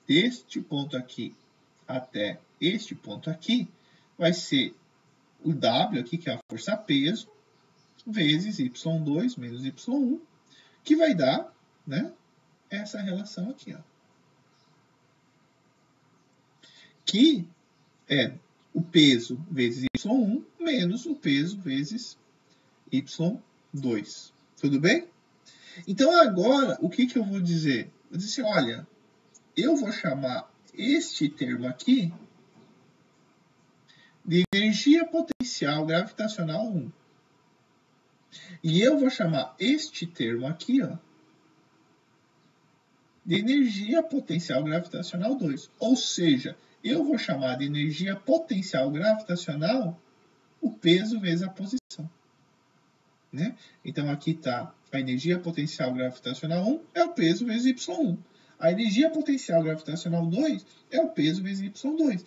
deste ponto aqui até este ponto aqui, vai ser o W aqui, que é a força-peso, vezes Y2 menos Y1, que vai dar, né, essa relação aqui, ó, que é o peso vezes Y1 menos o peso vezes Y2. Tudo bem? Então agora, o que eu vou dizer? Eu disse, olha, eu vou chamar este termo aqui de energia potencial gravitacional 1. E eu vou chamar este termo aqui, ó, de energia potencial gravitacional 2. Ou seja, eu vou chamar de energia potencial gravitacional o peso vezes a posição. Né? Então, aqui está a energia potencial gravitacional 1 é o peso vezes y1. A energia potencial gravitacional 2 é o peso vezes y2.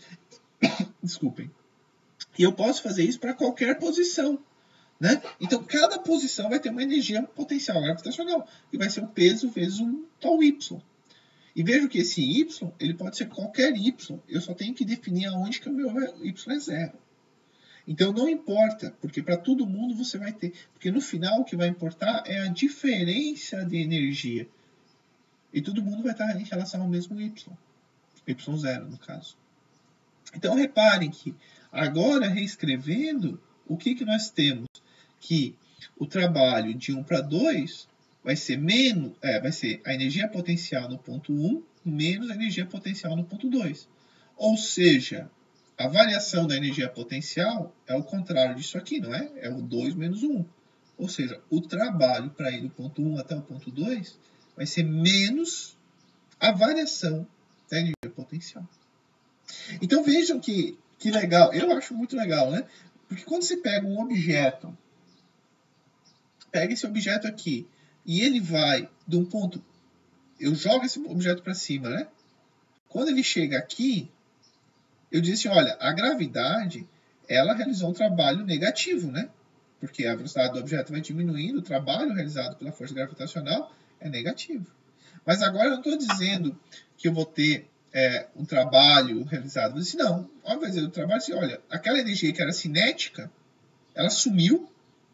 Desculpem. E eu posso fazer isso para qualquer posição. Né? Então, cada posição vai ter uma energia potencial gravitacional, que vai ser o peso vezes um tal y. E vejo que esse y, ele pode ser qualquer y. Eu só tenho que definir aonde que o meu y é zero. Então, não importa, porque para todo mundo você vai ter. Porque no final, o que vai importar é a diferença de energia. E todo mundo vai estar em relação ao mesmo y. Y0, no caso. Então, reparem que, agora, reescrevendo, o que nós temos? Que o trabalho de 1 para 2 vai ser vai ser a energia potencial no ponto 1 menos a energia potencial no ponto 2. Ou seja, a variação da energia potencial é o contrário disso aqui, não é? É o 2 menos o 1. Ou seja, o trabalho para ir do ponto 1 até o ponto 2 vai ser menos a variação da energia potencial. Então vejam que legal, eu acho muito legal, né? Porque quando você pega um objeto, pega esse objeto aqui, e ele vai de um ponto, eu jogo esse objeto para cima, né? Quando ele chega aqui, eu disse, olha, a gravidade, ela realizou um trabalho negativo, né? Porque a velocidade do objeto vai diminuindo, o trabalho realizado pela força gravitacional é negativo. Mas agora eu não estou dizendo que eu vou ter um trabalho realizado. Eu disse, não, ao invés do trabalho, assim, olha, aquela energia que era cinética, ela sumiu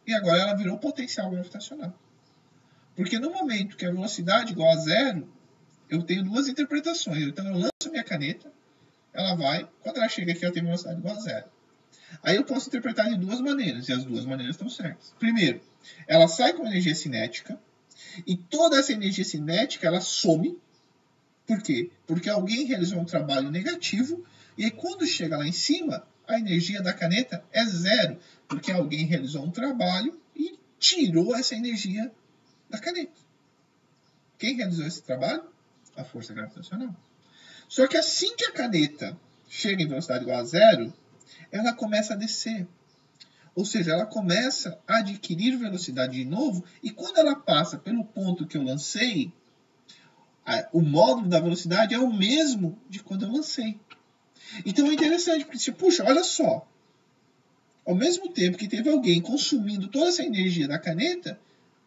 e agora ela virou potencial gravitacional. Porque no momento que a velocidade é igual a zero, eu tenho duas interpretações. Então eu lanço a minha caneta, ela vai, quando ela chega aqui, ela tem velocidade igual a zero. Aí eu posso interpretar de duas maneiras, e as duas maneiras estão certas. Primeiro, ela sai com energia cinética, e toda essa energia cinética, ela some. Por quê? Porque alguém realizou um trabalho negativo, e aí quando chega lá em cima, a energia da caneta é zero, porque alguém realizou um trabalho e tirou essa energia da caneta. Quem realizou esse trabalho? A força gravitacional. Só que assim que a caneta chega em velocidade igual a zero, ela começa a descer. Ou seja, ela começa a adquirir velocidade de novo, e quando ela passa pelo ponto que eu lancei, o módulo da velocidade é o mesmo de quando eu lancei. Então é interessante, porque, puxa, olha só. Ao mesmo tempo que teve alguém consumindo toda essa energia da caneta,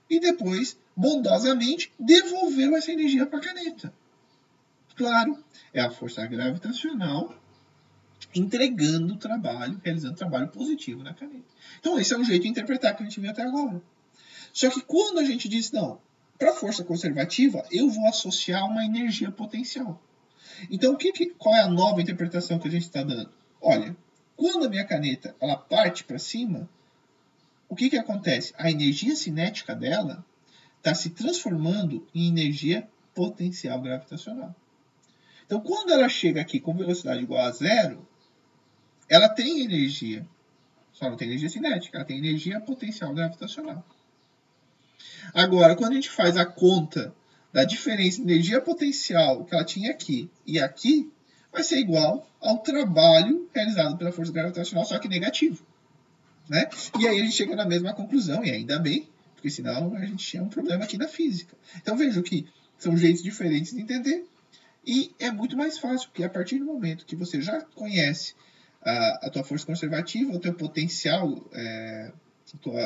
e depois, bondosamente, devolveu essa energia para a caneta. Claro, é a força gravitacional entregando o trabalho, realizando trabalho positivo na caneta. Então esse é um jeito de interpretar que a gente viu até agora. Só que quando a gente diz, não, para a força conservativa, eu vou associar uma energia potencial. Então qual é a nova interpretação que a gente está dando? Olha, quando a minha caneta ela parte para cima, o que acontece? A energia cinética dela está se transformando em energia potencial gravitacional. Então, quando ela chega aqui com velocidade igual a zero, ela tem energia, só não tem energia cinética, ela tem energia potencial gravitacional. Agora, quando a gente faz a conta da diferença de energia potencial que ela tinha aqui e aqui, vai ser igual ao trabalho realizado pela força gravitacional, só que negativo. Né? E aí a gente chega na mesma conclusão, e ainda bem, porque senão a gente tinha um problema aqui na física. Então vejam que são jeitos diferentes de entender, e é muito mais fácil, porque a partir do momento que você já conhece a tua força conservativa, o teu potencial,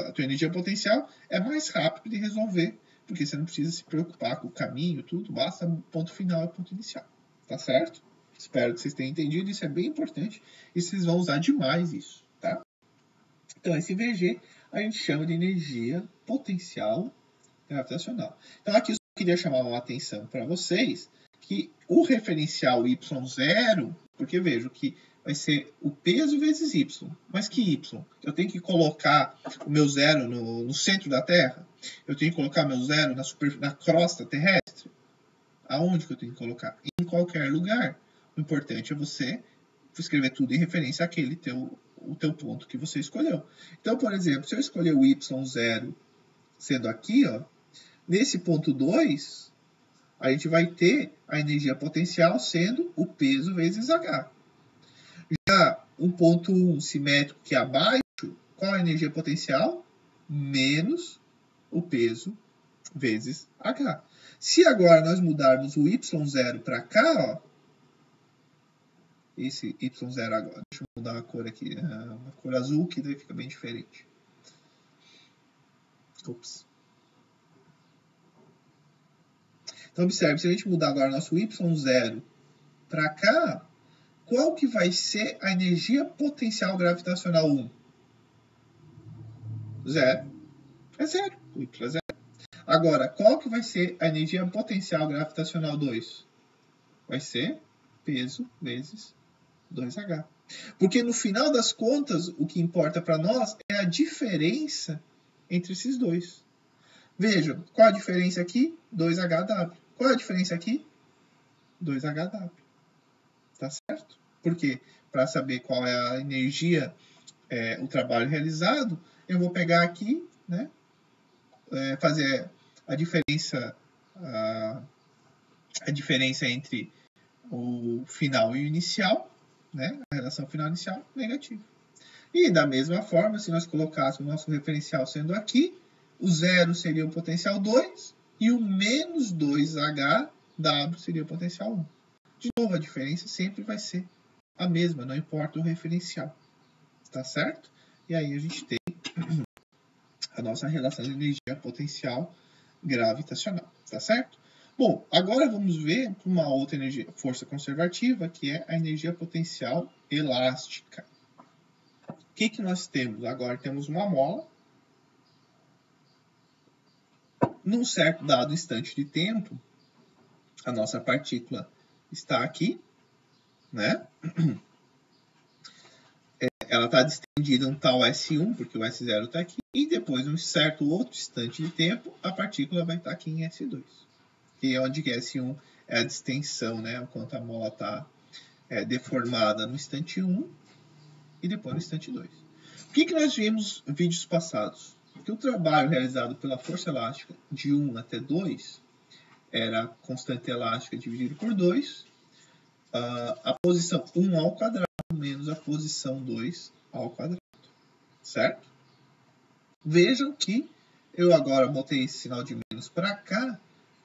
a tua energia potencial, é mais rápido de resolver, porque você não precisa se preocupar com o caminho, tudo, basta ponto final e ponto inicial. Tá certo? Espero que vocês tenham entendido, isso é bem importante, e vocês vão usar demais isso, tá? Então, esse VG a gente chama de energia potencial gravitacional. Então, aqui eu queria chamar uma atenção para vocês, que o referencial y0, porque vejo que vai ser o peso vezes y. Mas que y? Eu tenho que colocar o meu zero no centro da Terra? Eu tenho que colocar meu zero na crosta terrestre? Aonde que eu tenho que colocar? Em qualquer lugar. O importante é você escrever tudo em referência àquele o teu ponto que você escolheu. Então, por exemplo, se eu escolher o y0 sendo aqui, ó, nesse ponto 2, a gente vai ter a energia potencial sendo o peso vezes H. Já um ponto 1 simétrico que é abaixo, qual a energia potencial? Menos o peso vezes H. Se agora nós mudarmos o Y0 para cá, ó, esse Y0 agora, deixa eu mudar a cor aqui, uma cor azul, que daí fica bem diferente. Ops. Então, observe, se a gente mudar agora nosso Y0 para cá, qual que vai ser a energia potencial gravitacional 1? Zero. É zero. O Y é zero. Agora, qual que vai ser a energia potencial gravitacional 2? Vai ser peso vezes 2H. Porque no final das contas, o que importa para nós é a diferença entre esses dois. Vejam, qual a diferença aqui? 2HW. Qual a diferença aqui? 2HW. Tá certo? Porque para saber qual é a energia, o trabalho realizado, eu vou pegar aqui, né, fazer a diferença entre o final e o inicial, né, a relação final e inicial, negativo. E da mesma forma, se nós colocássemos o nosso referencial sendo aqui, o zero seria o potencial 2 e o menos 2HW seria o potencial 1. De novo, a diferença sempre vai ser a mesma, não importa o referencial. Tá certo? E aí a gente tem a nossa relação de energia potencial gravitacional. Tá certo? Bom, agora vamos ver uma outra força conservativa, que é a energia potencial elástica. O que nós temos? Agora temos uma mola. Num certo dado instante de tempo, a nossa partícula está aqui, né? Ela está distendida um tal S1, porque o S0 está aqui, e depois, num certo outro instante de tempo, a partícula vai estar aqui em S2. Que é onde que S1 é a distensão, né? O quanto a mola está deformada no instante 1 e depois no instante 2. O que nós vimos em vídeos passados? Que o trabalho realizado pela força elástica de 1 até 2 era a constante elástica dividido por 2, a posição 1 ao quadrado menos a posição 2 ao quadrado. Certo? Vejam que eu agora botei esse sinal de menos para cá,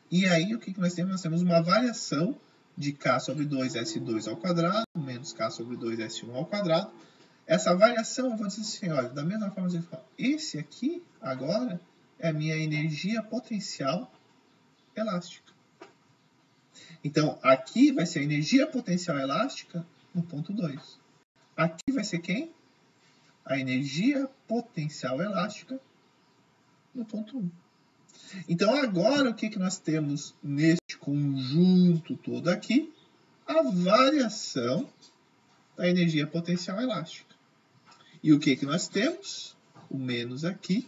e aí o que nós temos? Nós temos uma variação de K sobre 2S2 ao quadrado menos K sobre 2S1 ao quadrado. Essa variação, eu vou dizer assim, olha, da mesma forma que você fala, esse aqui, agora, é a minha energia potencial elástica. Então, aqui vai ser a energia potencial elástica no ponto 2. Aqui vai ser quem? A energia potencial elástica no ponto 1. Então, agora, o que nós temos neste conjunto todo aqui? A variação da energia potencial elástica. E o que nós temos? O menos aqui,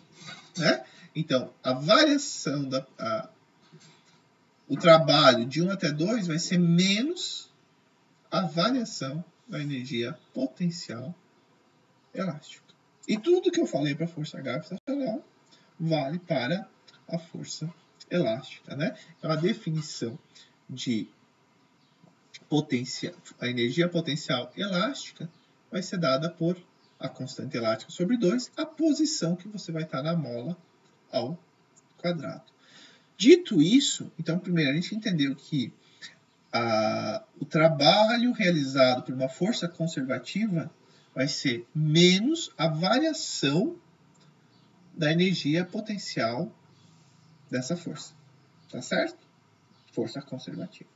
né? Então, a variação, o trabalho de 1 até 2 vai ser menos a variação da energia potencial elástica. E tudo que eu falei para a força gravitacional vale para a força elástica, né? Então, a definição de a energia potencial elástica vai ser dada por a constante elástica sobre 2, a posição que você vai estar na mola ao quadrado. Dito isso, então, primeiro, a gente entendeu que o trabalho realizado por uma força conservativa vai ser menos a variação da energia potencial dessa força. Tá certo? Força conservativa.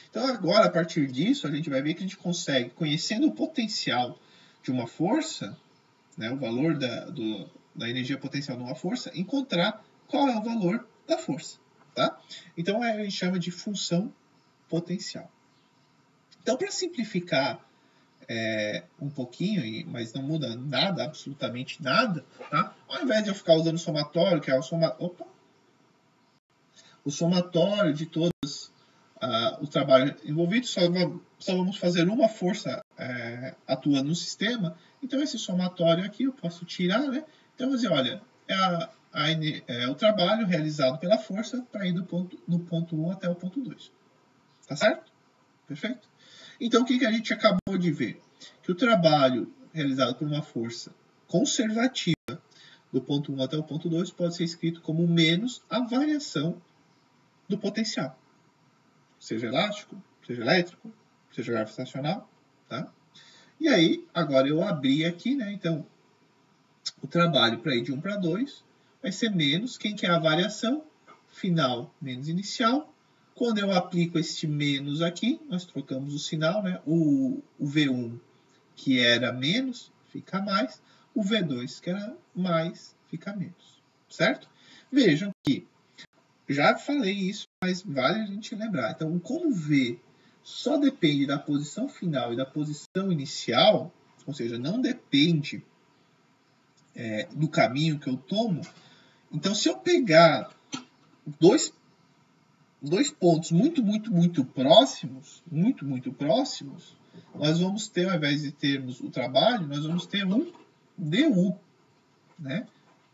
Então, agora, a partir disso, a gente vai ver que a gente consegue, conhecendo o potencial de uma força, né, o valor da energia potencial de uma força, encontrar qual é o valor da força. Tá? Então, a gente chama de função potencial. Então, para simplificar um pouquinho, mas não muda nada, absolutamente nada, tá? Ao invés de eu ficar usando o somatório, que é o somatório de todos o trabalho envolvido, só vamos fazer uma força atuando no sistema. Então, esse somatório aqui eu posso tirar, né? Então, eu vou dizer, olha, o trabalho realizado pela força para ir no ponto 1 até o ponto 2. Tá certo? Perfeito? Então, o que a gente acabou de ver? Que o trabalho realizado por uma força conservativa do ponto 1 até o ponto 2 pode ser escrito como menos a variação do potencial. Seja elástico, seja elétrico, seja gravitacional. Tá? E aí, agora eu abri aqui, né? Então, o trabalho para ir de 1 para 2 vai ser menos, quem que é a variação? Final menos inicial. Quando eu aplico este menos aqui, nós trocamos o sinal, né? O V1, que era menos, fica mais. O V2, que era mais, fica menos. Certo? Vejam que já falei isso, mas vale a gente lembrar. Então, como V só depende da posição final e da posição inicial, ou seja, não depende do caminho que eu tomo, então se eu pegar dois pontos muito próximos, muito próximos, nós vamos ter, ao invés de termos o trabalho, nós vamos ter um DU, né?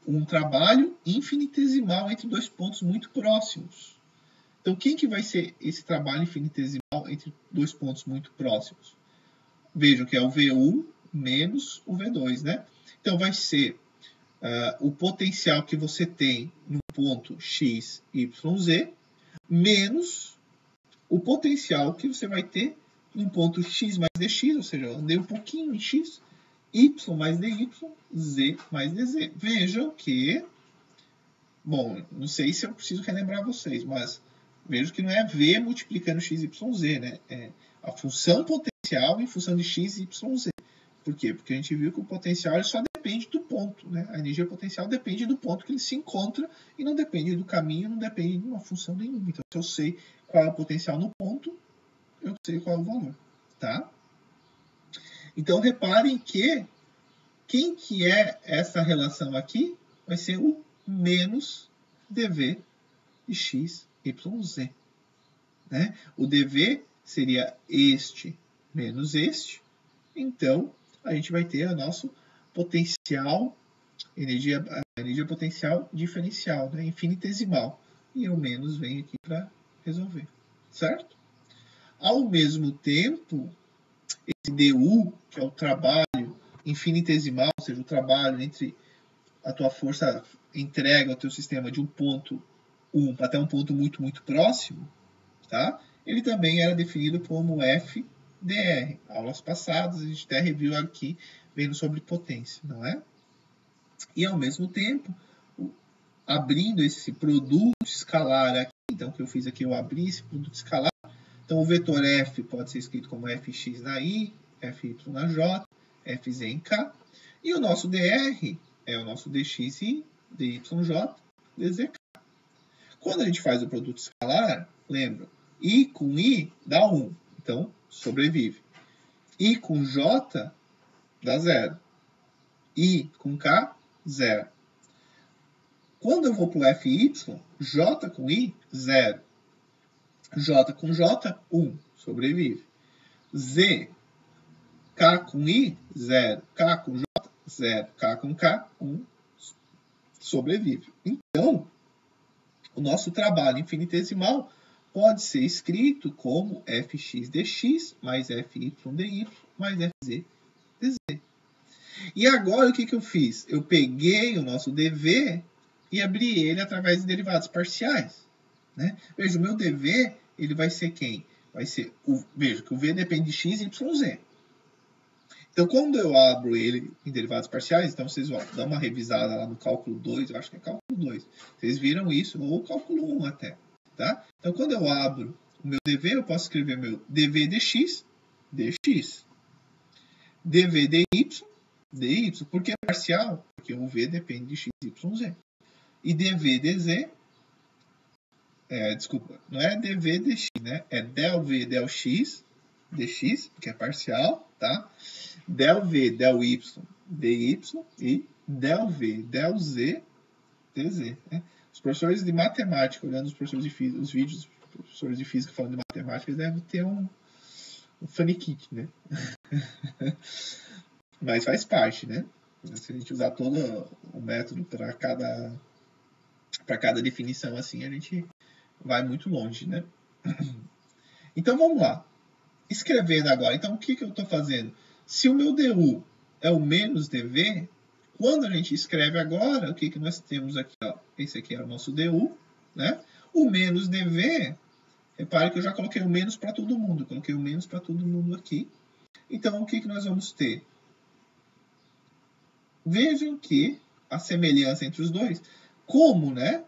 Um trabalho infinitesimal entre dois pontos muito próximos. Então, quem que vai ser esse trabalho infinitesimal entre dois pontos muito próximos? Vejam que é o V1 menos o V2, né? Então, vai ser o potencial que você tem no ponto x, y, z, menos o potencial que você vai ter no ponto x mais dx, ou seja, eu andei um pouquinho em x, y mais dy, z mais dz. Vejam que, bom, não sei se eu preciso relembrar vocês, mas vejam que não é v multiplicando x, y, z, né? É a função potencial em função de x, y, z. Por quê? Porque a gente viu que o potencial só depende do ponto, né? A energia potencial depende do ponto que ele se encontra e não depende do caminho, não depende de uma função nenhuma. Então, se eu sei qual é o potencial no ponto, eu sei qual é o valor, tá? Então, reparem que quem que é essa relação aqui vai ser o menos dv de x, y, z. Né? O dv seria este menos este. Então, a gente vai ter o nosso potencial, energia potencial diferencial, né? Infinitesimal. E o menos vem aqui para resolver. Certo? Ao mesmo tempo, esse du, que é o trabalho infinitesimal, ou seja, o trabalho entre a tua força entrega ao teu sistema de um ponto 1 até um ponto muito próximo, tá? Ele também era definido como FDR. Aulas passadas, a gente até reviu aqui, vendo sobre potência, não é? E ao mesmo tempo, abrindo esse produto escalar aqui, então o que eu fiz aqui, eu abri esse produto escalar. Então o vetor F pode ser escrito como Fx na I, Fy na J, Fz em K. E o nosso dr é o nosso dxi, dyj, dzk. Quando a gente faz o produto escalar, lembra, I com I dá 1, então sobrevive. I com J dá 0. I com K, 0. Quando eu vou para o Fy, J com I, 0. J com J, 1, sobrevive. Z, K com I, 0. K com J, 0. K com K, 1, sobrevive. Então, o nosso trabalho infinitesimal pode ser escrito como Fx dx mais Fy dy mais Fz dz. E agora o que eu fiz? Eu peguei o nosso dv e abri ele através de derivados parciais. Né? Veja, o meu dv ele vai ser quem? Vai ser veja que o v depende de x, y, z. Então, quando eu abro ele em derivados parciais, então vocês vão dar uma revisada lá no cálculo 2, eu acho que é cálculo 2. Vocês viram isso, ou cálculo 1 até. Tá? Então, quando eu abro o meu dv, eu posso escrever meu dv dx, dx. dv dy, dy. Por que parcial? Porque o v depende de x, y, z. E dv dz, desculpa, não é dv dx, né? É del v del x, dx, porque é parcial, tá? Del v del y, dy e del v del z, dz. Né? Os professores de matemática, olhando os professores de física, os vídeos dos professores de física falando de matemática, eles devem ter um faniquite, né? Mas faz parte, né? Se a gente usar todo o método para cada para cada definição assim, a gente vai muito longe, né? Então, vamos lá. Escrevendo agora, então, o que eu estou fazendo? Se o meu DU é o menos DV, quando a gente escreve agora, o que nós temos aqui? Ó? Esse aqui é o nosso DU, né? O menos DV, repare que eu já coloquei o menos para todo mundo. Eu coloquei o menos para todo mundo aqui. Então, o que nós vamos ter? Vejam que a semelhança entre os dois, como, né?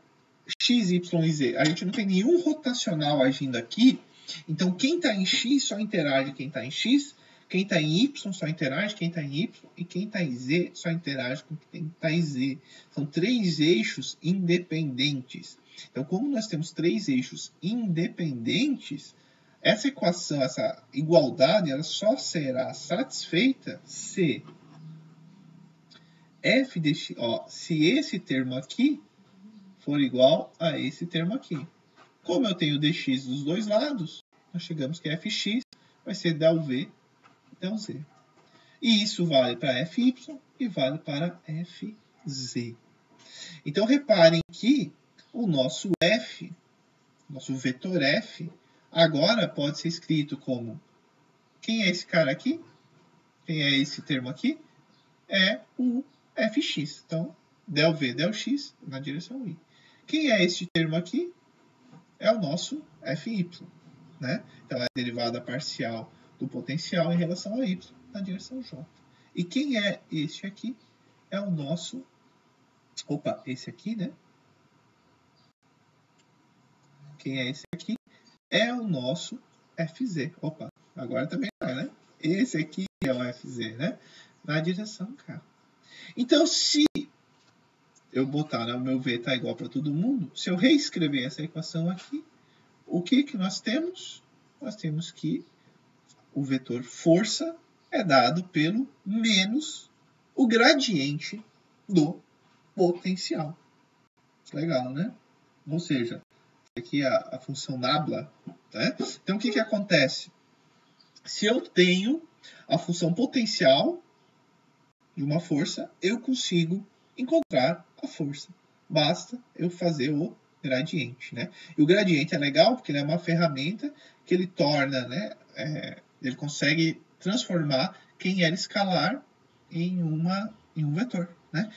X, Y e Z. A gente não tem nenhum rotacional agindo aqui. Então, quem está em X só interage quem está em X. Quem está em Y só interage quem está em Y. E quem está em Z só interage com quem está em Z. São três eixos independentes. Então, como nós temos três eixos independentes, essa equação, essa igualdade, ela só será satisfeita se f de x, ó, se esse termo aqui for igual a esse termo aqui. Como eu tenho dx dos dois lados, nós chegamos que fx vai ser del v, del z. E isso vale para fy e vale para fz. Então, reparem que o nosso f, nosso vetor f, agora pode ser escrito como... Quem é esse cara aqui? Quem é esse termo aqui? É o fx. Então, del v, del x na direção y. Quem é este termo aqui? É o nosso fy, né? Então, é a derivada parcial do potencial em relação a y na direção j. E quem é este aqui? É o nosso... Opa, esse aqui, né? Quem é esse aqui? É o nosso fz. Opa, agora também vai, né? Esse aqui é o fz, né? Na direção k. Então, se eu botar, né, o meu v está igual para todo mundo, se eu reescrever essa equação aqui, o que nós temos? Nós temos que o vetor força é dado pelo menos o gradiente do potencial. Legal, né? Ou seja, aqui a função nabla, né? Então, o que acontece? Se eu tenho a função potencial de uma força, eu consigo encontrar a força. Basta eu fazer o gradiente, né? E o gradiente é legal porque ele é uma ferramenta que ele torna, né? Ele consegue transformar quem era escalar em um vetor, né?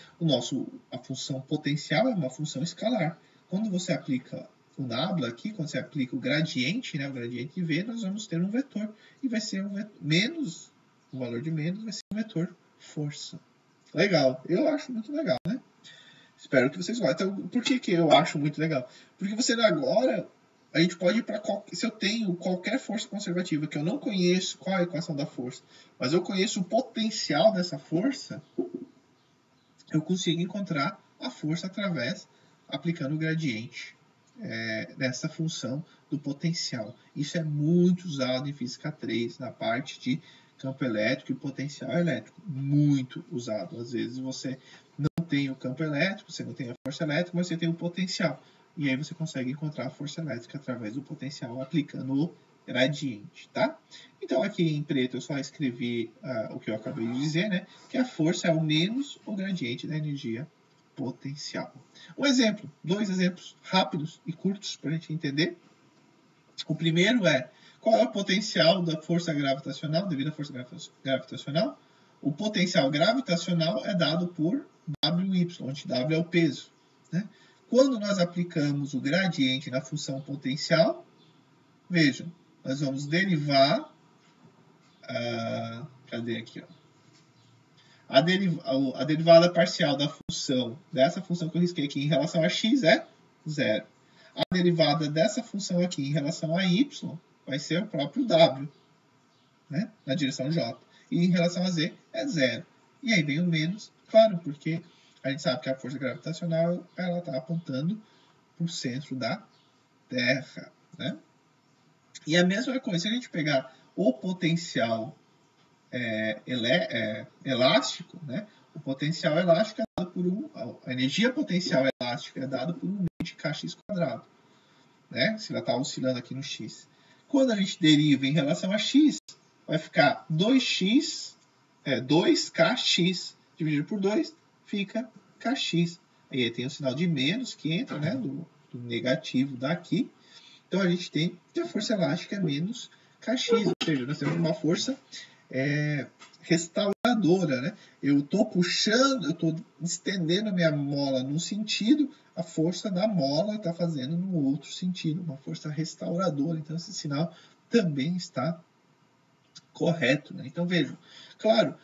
A função potencial é uma função escalar. Quando você aplica o nabla aqui, quando você aplica o gradiente, né? O gradiente de V, nós vamos ter um vetor e vai ser menos, o valor de menos vai ser um vetor força. Legal, eu acho muito legal, né? Espero que vocês gostem. Então, por que eu acho muito legal? Porque você agora, a gente pode ir para se eu tenho qualquer força conservativa que eu não conheço qual é a equação da força, mas eu conheço o potencial dessa força, eu consigo encontrar a força aplicando o gradiente dessa função do potencial. Isso é muito usado em Física 3, na parte de campo elétrico e potencial elétrico. Muito usado. Às vezes você não tem o campo elétrico, você não tem a força elétrica, mas você tem o potencial. E aí você consegue encontrar a força elétrica através do potencial aplicando o gradiente, tá? Então aqui em preto eu só escrevi o que eu acabei de dizer, né? Que a força é o menos o gradiente da energia potencial. Um exemplo, dois exemplos rápidos e curtos para a gente entender. O primeiro é, qual é o potencial da força gravitacional, devido à força gravitacional? O potencial gravitacional é dado por Wy, onde W é o peso, né? Quando nós aplicamos o gradiente na função potencial, vejam, nós vamos derivar, cadê aqui, ó? A derivada parcial da função, dessa função que eu risquei aqui em relação a x é 0. A derivada dessa função aqui em relação a y vai ser o próprio w, né, na direção j. E em relação a z é 0. E aí vem o menos, claro, porque a gente sabe que a força gravitacional ela está apontando para o centro da Terra, né? E a mesma coisa, se a gente pegar o potencial elástico, né? O potencial elástico é dado por a energia potencial elástica é dada por meio de kx quadrado, né? Se ela está oscilando aqui no x. Quando a gente deriva em relação a x, vai ficar 2kx dividido por 2, fica kx. Aí tem o sinal de menos que entra, né, do negativo daqui. Então a gente tem que a força elástica é menos kx, ou seja, nós temos uma força restauradora, né? Eu estou puxando, eu estou estendendo a minha mola num sentido, a força da mola está fazendo no outro sentido, uma força restauradora. Então esse sinal também está correto, né? Então vejam, claro,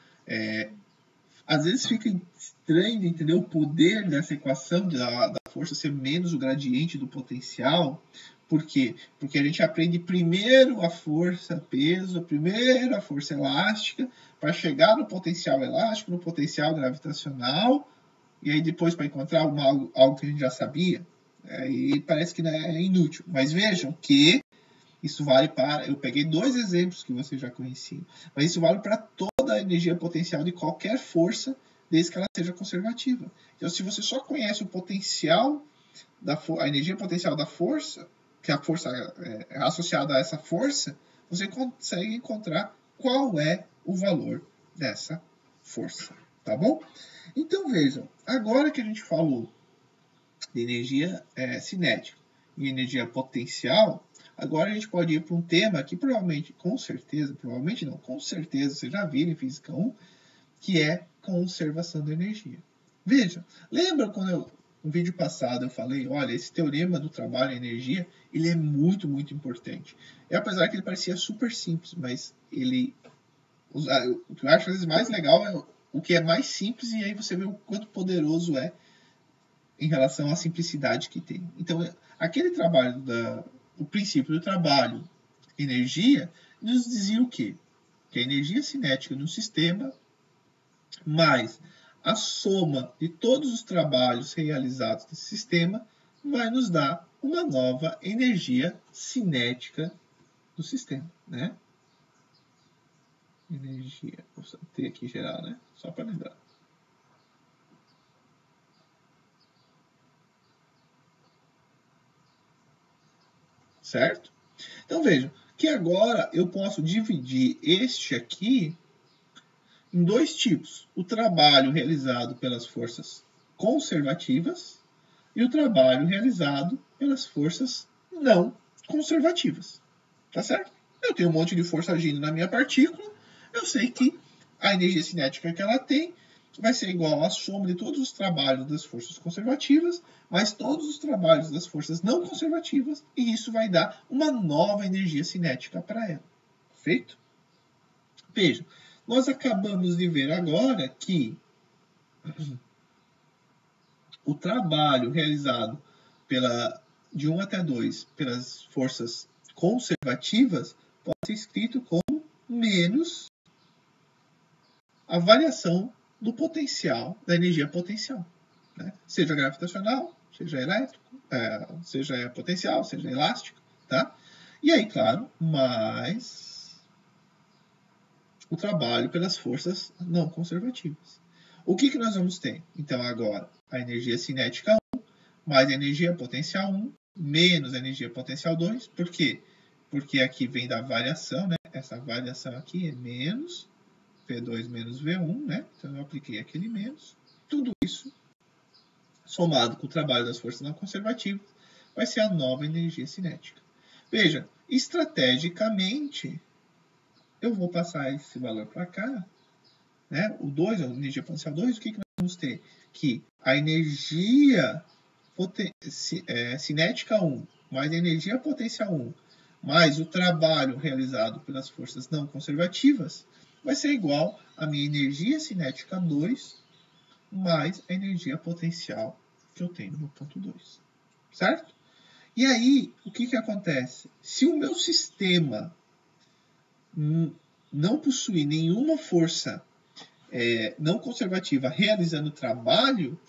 às vezes fica estranho de entender o poder dessa equação da força ser menos o gradiente do potencial. Por quê? Porque a gente aprende primeiro a força peso, primeiro a força elástica, para chegar no potencial elástico, no potencial gravitacional, e aí depois para encontrar algo que a gente já sabia. E parece que é inútil. Mas vejam que isso vale para... Eu peguei 2 exemplos que vocês já conheciam, mas isso vale para toda a energia potencial de qualquer força, desde que ela seja conservativa. Então, se você só conhece o potencial, a energia potencial da força, que a força é associada a essa força, você consegue encontrar qual é o valor dessa força, tá bom? Então, vejam, agora que a gente falou de energia cinética e energia potencial, agora a gente pode ir para um tema que provavelmente, com certeza vocês já viram em Física 1, que é conservação da energia. Veja, lembra quando no vídeo passado eu falei, olha, esse teorema do trabalho e energia, ele é muito, muito importante. E apesar que ele parecia super simples, mas o que eu acho às vezes mais legal é o que é mais simples, e aí você vê o quanto poderoso é em relação à simplicidade que tem. Então, aquele trabalho, o princípio do trabalho, energia, nos dizia o quê? Que a energia cinética no sistema, mais a soma de todos os trabalhos realizados nesse sistema, vai nos dar uma nova energia cinética do sistema, né? Energia, vou ter aqui geral, né? Só para lembrar. Certo? Então vejam que agora eu posso dividir este aqui em 2 tipos. O trabalho realizado pelas forças conservativas e o trabalho realizado pelas forças não conservativas. Tá certo? Eu tenho um monte de força agindo na minha partícula, eu sei que a energia cinética que ela tem vai ser igual à soma de todos os trabalhos das forças conservativas, mais todos os trabalhos das forças não conservativas, e isso vai dar uma nova energia cinética para ela. Feito? Vejam, nós acabamos de ver agora que o trabalho realizado de 1 até 2 pelas forças conservativas pode ser escrito como menos a variação do potencial, da energia potencial, né? Seja gravitacional, seja elétrico, seja potencial, seja elástico, tá? E aí, claro, mais o trabalho pelas forças não conservativas. O que nós vamos ter? Então, agora, a energia cinética 1 mais a energia potencial 1 menos a energia potencial 2. Por quê? Porque aqui vem da variação, né? Essa variação aqui é menos V2 menos V1, né? Então eu apliquei aquele menos. Tudo isso, somado com o trabalho das forças não conservativas, vai ser a nova energia cinética. Veja, estrategicamente, eu vou passar esse valor para cá, né? O 2, a energia potencial 2, o que nós vamos ter? Que a energia cinética 1 mais a energia potencial 1 mais o trabalho realizado pelas forças não conservativas vai ser igual à minha energia cinética 2 mais a energia potencial que eu tenho no ponto 2. Certo? E aí, o que acontece? Se o meu sistema não possui nenhuma força não conservativa realizando trabalho,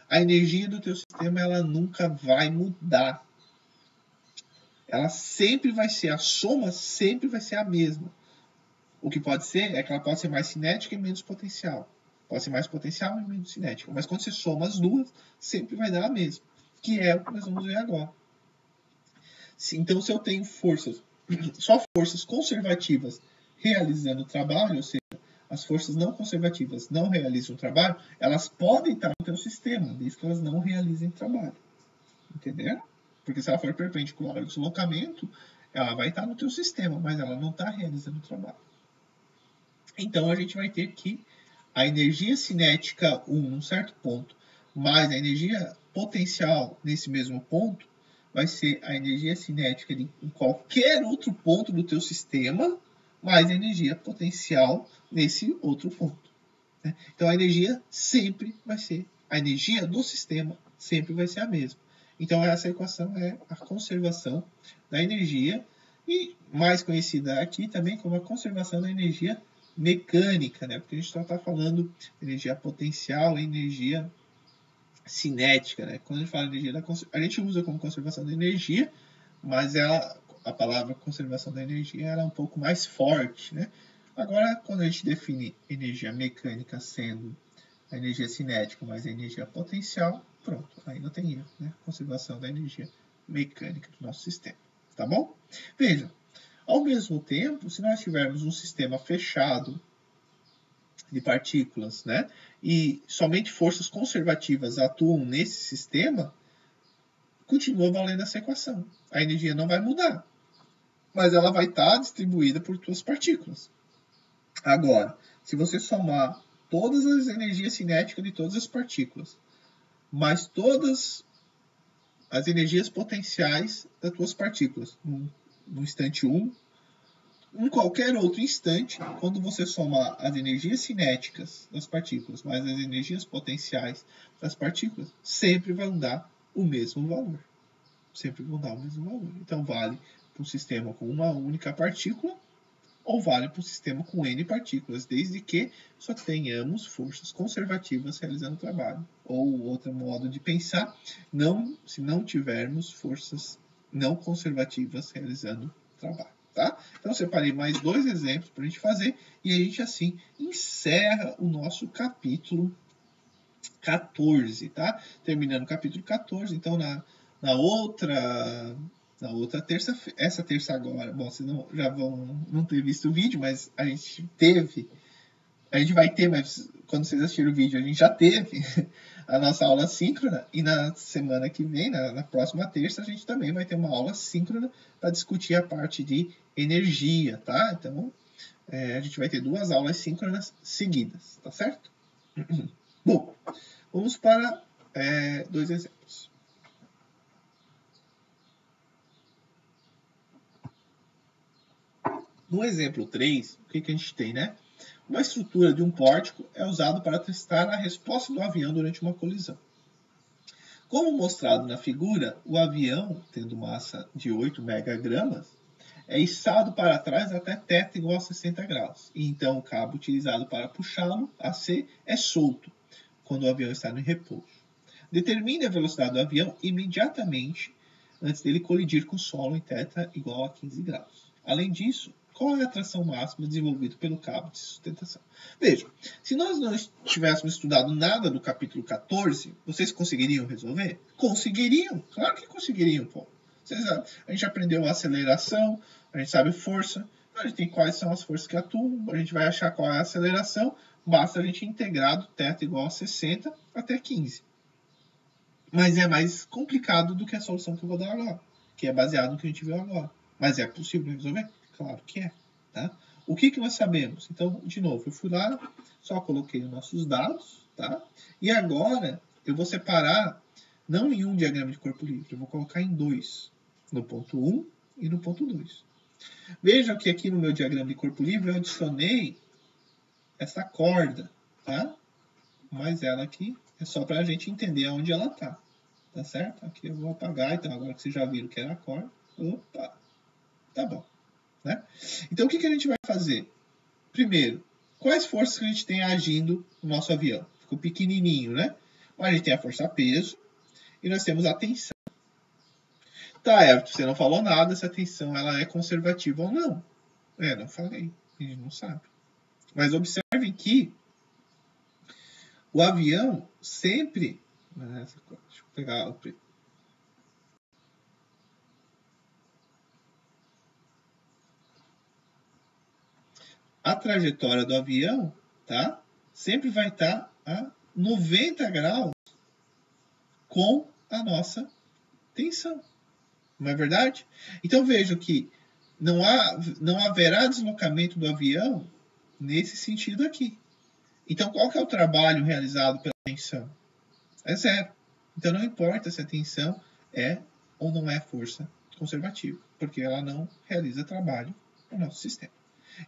a energia do teu sistema ela nunca vai mudar. Ela sempre vai ser, a soma sempre vai ser a mesma. O que pode ser é que ela pode ser mais cinética e menos potencial. Pode ser mais potencial e menos cinética. Mas quando você soma as duas, sempre vai dar a mesma. Que é o que nós vamos ver agora. Então, se eu tenho só forças conservativas realizando o trabalho, ou seja, as forças não conservativas não realizam o trabalho, elas podem estar no teu sistema, desde que elas não realizem trabalho. Entendeu? Porque se ela for perpendicular ao deslocamento, ela vai estar no teu sistema, mas ela não está realizando o trabalho. Então, a gente vai ter que a energia cinética 1 num certo ponto, mais a energia potencial nesse mesmo ponto, vai ser a energia cinética em qualquer outro ponto do teu sistema, mais a energia potencial nesse outro ponto. Né? Então, a energia sempre vai ser, a energia do sistema sempre vai ser a mesma. Então, essa equação é a conservação da energia, e mais conhecida aqui também como a conservação da energia mecânica, né? Porque a gente só está falando de energia potencial e energia cinética, né? Quando a gente fala de energia, a gente usa como conservação da energia, mas a palavra conservação da energia era um pouco mais forte, né? Agora, quando a gente define energia mecânica sendo a energia cinética mais a energia potencial, pronto, aí não tem erro, né? Conservação da energia mecânica do nosso sistema, tá bom? Vejam, ao mesmo tempo, se nós tivermos um sistema fechado de partículas, né, e somente forças conservativas atuam nesse sistema, continua valendo essa equação. A energia não vai mudar, mas ela vai estar distribuída por suas partículas. Agora, se você somar todas as energias cinéticas de todas as partículas, mais todas as energias potenciais das tuas partículas, no instante 1, em qualquer outro instante, quando você somar as energias cinéticas das partículas mais as energias potenciais das partículas, sempre vão dar o mesmo valor. Sempre vão dar o mesmo valor. Então, vale para um sistema com uma única partícula ou vale para um sistema com N partículas, desde que só tenhamos forças conservativas realizando o trabalho. Ou outro modo de pensar, se não tivermos forças não conservativas realizando o trabalho. Tá? Então, eu separei mais 2 exemplos para a gente fazer e a gente, assim, encerra o nosso capítulo 14, tá? Terminando o capítulo 14, então, na outra terça, essa terça agora, bom, vocês já vão não ter visto o vídeo, mas a gente vai ter, mas quando vocês assistirem o vídeo, a gente já teve a nossa aula síncrona, e na semana que vem, na próxima terça, a gente também vai ter uma aula síncrona para discutir a parte de energia, tá? Então, a gente vai ter 2 aulas síncronas seguidas, tá certo? Bom, vamos para 2 exemplos. No exemplo 3, o que a gente tem, né? Uma estrutura de um pórtico é usado para testar a resposta do avião durante uma colisão. Como mostrado na figura, o avião, tendo massa de 8 megagramas, é içado para trás até θ igual a 60 graus. E então o cabo utilizado para puxá-lo, AC, é solto, quando o avião está em repouso. Determine a velocidade do avião imediatamente antes dele colidir com o solo em θ igual a 15 graus. Além disso, qual é a tração máxima desenvolvida pelo cabo de sustentação? Vejam, se nós não tivéssemos estudado nada do capítulo 14, vocês conseguiriam resolver? Conseguiriam, claro que conseguiriam, pô. A gente aprendeu a aceleração, a gente sabe força, a gente tem quais são as forças que atuam, a gente vai achar qual é a aceleração, basta a gente integrar do θ igual a 60 até 15. Mas é mais complicado do que a solução que eu vou dar agora, que é baseado no que a gente viu agora. Mas é possível resolver? Claro que é. Tá? O que nós sabemos? Então, de novo, eu fui lá, só coloquei os nossos dados, tá? E agora eu vou separar, não em um diagrama de corpo livre, eu vou colocar em 2, no ponto 1 e no ponto 2. Vejam que aqui no meu diagrama de corpo livre eu adicionei essa corda, tá? Mas ela aqui é só para a gente entender onde ela está. Tá certo? Aqui eu vou apagar, então agora que vocês já viram que era a corda. Opa! Tá bom. Né? Então o que a gente vai fazer? Primeiro, quais forças que a gente tem agindo no nosso avião? Ficou pequenininho, né? Mas a gente tem a força peso e nós temos a tensão. Tá, Everton, você não falou nada se a tensão ela é conservativa ou não. Não falei. A gente não sabe. Mas observem que o avião sempre... Deixa eu pegar o preto. A trajetória do avião tá? Sempre vai estar a 90 graus com a nossa tensão. Não é verdade? Então vejam que não haverá deslocamento do avião nesse sentido aqui. Então qual que é o trabalho realizado pela tensão? É zero. Então não importa se a tensão é ou não é força conservativa, porque ela não realiza trabalho no nosso sistema.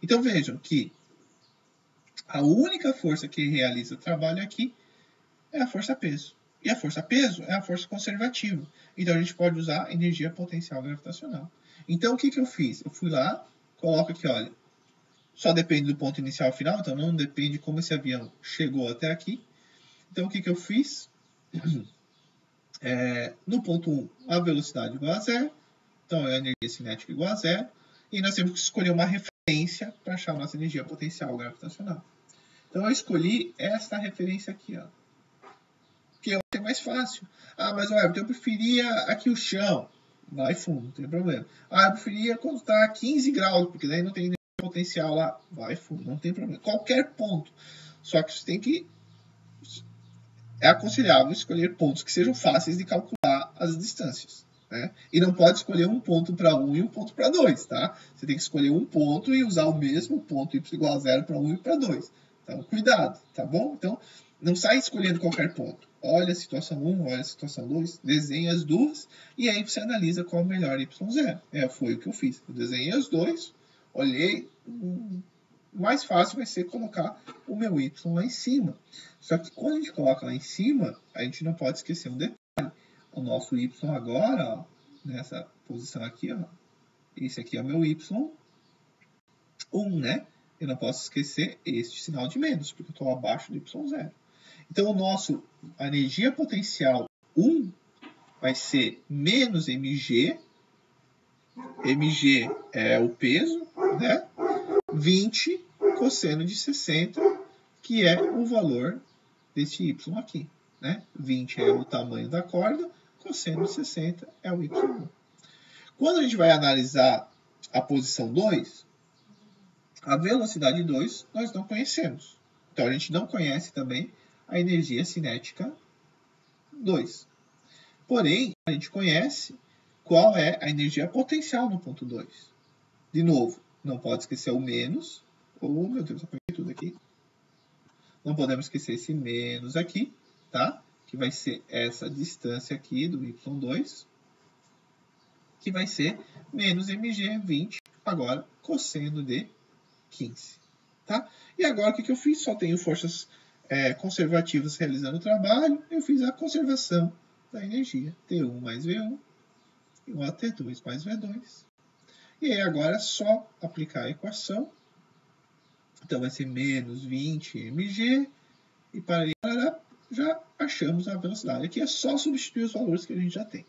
Então vejam que a única força que realiza trabalho aqui é a força-peso. E a força-peso é a força conservativa. Então a gente pode usar energia potencial gravitacional. Então o que eu fiz? Eu fui lá, coloco aqui, olha, só depende do ponto inicial e final, então não depende de como esse avião chegou até aqui. Então o que eu fiz? No ponto 1, a velocidade igual a zero, então a energia cinética igual a zero, e nós temos que escolher uma referência para achar a nossa energia potencial gravitacional. Então eu escolhi esta referência aqui, ó, que é mais fácil. Ah, mas olha, eu preferia aqui o chão. Vai fundo, não tem problema. Ah, eu preferia quando está a 15 graus, porque daí não tem energia potencial lá. Vai fundo, não tem problema. Qualquer ponto. Só que você tem que... É aconselhável escolher pontos que sejam fáceis de calcular as distâncias. Né? E não pode escolher um ponto para 1 e um ponto para 2, tá? Você tem que escolher um ponto e usar o mesmo ponto y igual a 0 para 1 e para 2. Então, cuidado, tá bom? Então, não sai escolhendo qualquer ponto. Olha a situação 1, olha a situação 2, desenha as duas e aí você analisa qual é o melhor y0. Foi o que eu fiz. Eu desenhei os dois, olhei... O mais fácil vai ser colocar o meu y lá em cima. Só que quando a gente coloca lá em cima, a gente não pode esquecer um detalhe. O nosso y agora, ó, nessa posição aqui, ó, esse aqui é o meu y1, né? Eu não posso esquecer este sinal de menos, porque eu estou abaixo do y0. Então, a energia potencial 1 vai ser menos mg. mg é o peso, né? 20 cosseno de 60, que é o valor desse y aqui. Né? 20 é o tamanho da corda, cosseno de 60 é o y1. Quando a gente vai analisar a posição 2, a velocidade 2 nós não conhecemos. Então a gente não conhece também a energia cinética 2. Porém, a gente conhece qual é a energia potencial no ponto 2. De novo, não pode esquecer o menos. Oh, meu Deus, apaguei tudo aqui. Não podemos esquecer esse menos aqui, tá? Que vai ser essa distância aqui do y2, que vai ser menos mg 20, agora cosseno de 15, tá? E agora o que eu fiz? Só tenho forças conservativas realizando o trabalho, eu fiz a conservação da energia. T1 mais V1 igual a T2 mais V2. E aí agora é só aplicar a equação. Então vai ser menos 20 mg e para já achamos a velocidade. Aqui é só substituir os valores que a gente já tem.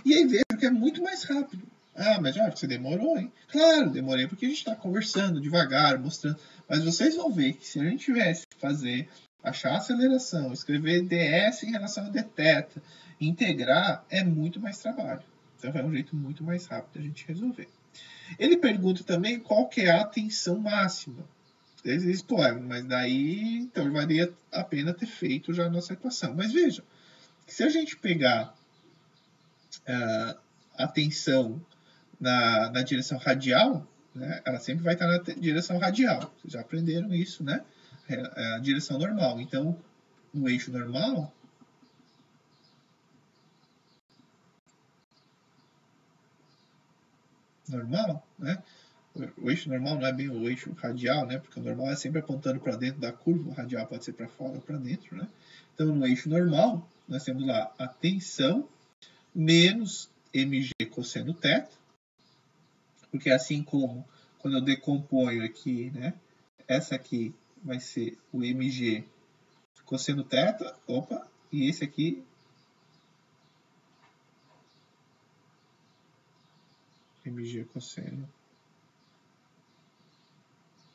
E aí veja que é muito mais rápido. Ah, mas olha, você demorou, hein? Claro, demorei porque a gente está conversando devagar, mostrando. Mas vocês vão ver que se a gente tivesse que achar a aceleração, escrever ds em relação a dθ, integrar, é muito mais trabalho. Então é um jeito muito mais rápido de a gente resolver. Ele pergunta também qual que é a tensão máxima. Eles dizem, pô, mas daí então valia a pena ter feito já a nossa equação. Mas veja, se a gente pegar a tensão na direção radial, né, ela sempre vai estar na direção radial. Vocês já aprenderam isso, né? A direção normal. Então, no eixo normal, né? O eixo normal não é bem o eixo radial, né? Porque o normal é sempre apontando para dentro da curva, o radial pode ser para fora ou para dentro, né? Então, no eixo normal, nós temos lá a tensão menos mg cosseno θ, porque assim como quando eu decomponho aqui, né? Essa aqui vai ser o mg cosseno θ, opa, e esse aqui mg cosseno.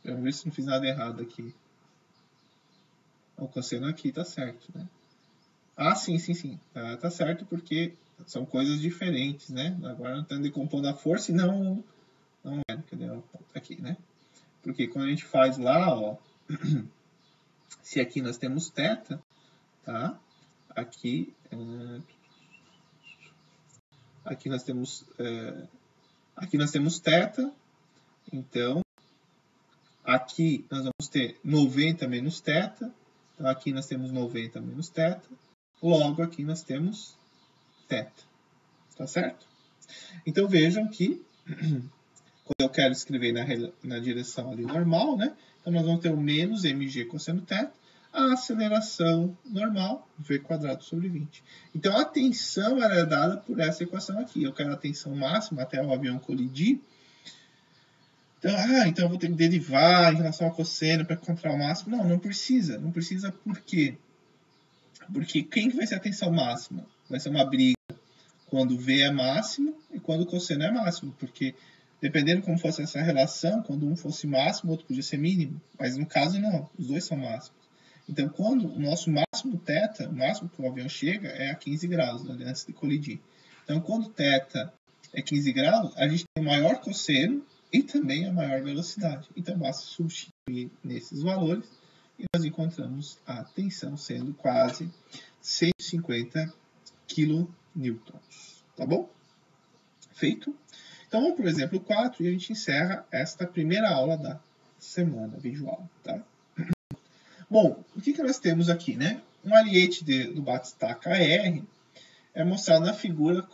Vamos ver se não fiz nada errado aqui. O cosseno aqui tá certo, né? Ah, sim. Tá certo porque são coisas diferentes, né? Agora não está decompondo a força e não é. Cadê o ponto aqui, né? Porque quando a gente faz lá, ó, se aqui nós temos θ, tá? Aqui nós temos θ, então aqui nós vamos ter 90 menos θ, então aqui nós temos 90 menos θ, logo aqui nós temos θ, tá certo? Então vejam que quando eu quero escrever na direção ali normal, né? Então nós vamos ter o menos mg cosseno θ, a aceleração normal, v² sobre 20. Então a tensão era dada por essa equação aqui. Eu quero a tensão máxima até o avião colidir. Então eu vou ter que derivar em relação ao cosseno para encontrar o máximo. Não precisa. Não precisa por quê? Porque quem que vai ser a tensão máxima? Vai ser uma briga quando v é máximo e quando o cosseno é máximo. Porque dependendo como fosse essa relação, quando um fosse máximo, o outro podia ser mínimo. Mas no caso não, os dois são máximos. Então, quando o nosso máximo θ, o máximo que o avião chega é a 15 graus, né, antes de colidir. Então, quando θ é 15 graus, a gente tem o maior cosseno e também a maior velocidade. Então, basta substituir nesses valores e nós encontramos a tensão sendo quase 150 kN. Tá bom? Feito? Então, vamos para o exemplo 4 e a gente encerra esta primeira aula da semana, videoaula, tá? Bom, o que nós temos aqui, né? Um ariete do batistaca AR é mostrado na figura.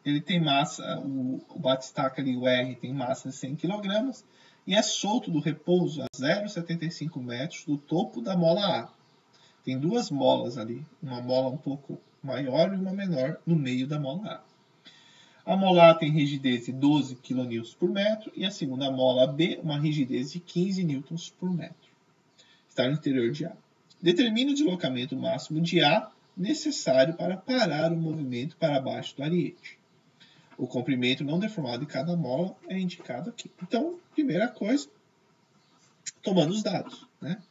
Ele tem massa, o batistaca ali, o R, tem massa de 100 kg e é solto do repouso a 0,75 metros do topo da mola A. Tem duas molas ali, uma mola um pouco maior e uma menor no meio da mola A. A mola A tem rigidez de 12 kN por metro e a segunda mola B uma rigidez de 15 N por metro. Está no interior de A. Determine o deslocamento máximo de A necessário para parar o movimento para baixo do ariete. O comprimento não deformado de cada mola é indicado aqui. Então, primeira coisa, tomando os dados, né?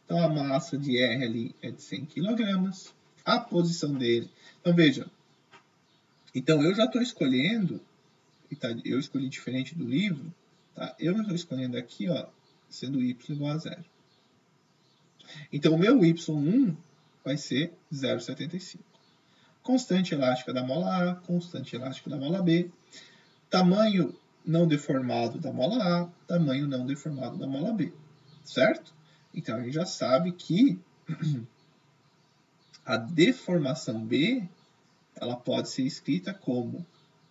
Então, a massa de R ali é de 100 kg, a posição dele. Então, veja. Então, eu já estou escolhendo, eu escolhi diferente do livro, tá? Eu estou escolhendo aqui, ó, sendo y igual a 0. Então, o meu y1 vai ser 0,75. Constante elástica da mola A, constante elástica da mola B, tamanho não deformado da mola A, tamanho não deformado da mola B, certo? Então, a gente já sabe que a deformação B, ela pode ser escrita como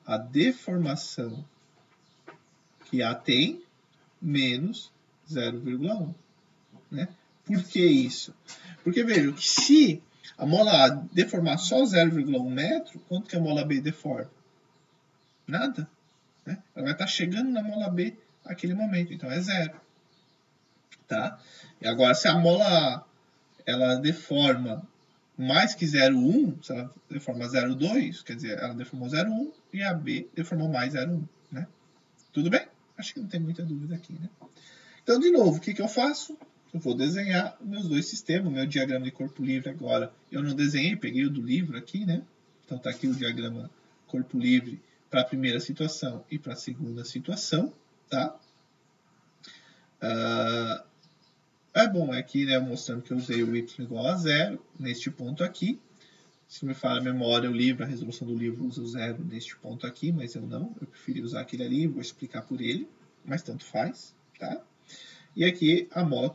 a deformação que A tem menos 0,1, né? Por que isso? Porque, veja, que se a mola A deformar só 0,1 metro, quanto que a mola B deforma? Nada. Né? Ela vai estar chegando na mola B naquele momento, então é 0. Tá? E agora, se a mola A ela deforma mais que 0,1, se ela deforma 0,2, quer dizer, ela deformou 0,1 e a B deformou mais 0,1. Né? Tudo bem? Acho que não tem muita dúvida aqui. Né? Então, de novo, o que eu faço? Eu vou desenhar meus dois sistemas, o meu diagrama de corpo livre agora. Eu não desenhei, peguei o do livro aqui, né? Então tá aqui o diagrama corpo livre para a primeira situação e para a segunda situação, tá? É bom aqui, né, mostrando que eu usei o y igual a 0 neste ponto aqui. Se me fala a memória, o livro, a resolução do livro usa o 0 neste ponto aqui, mas eu não. Eu preferi usar aquele ali, vou explicar por ele, mas tanto faz, tá? E aqui a mola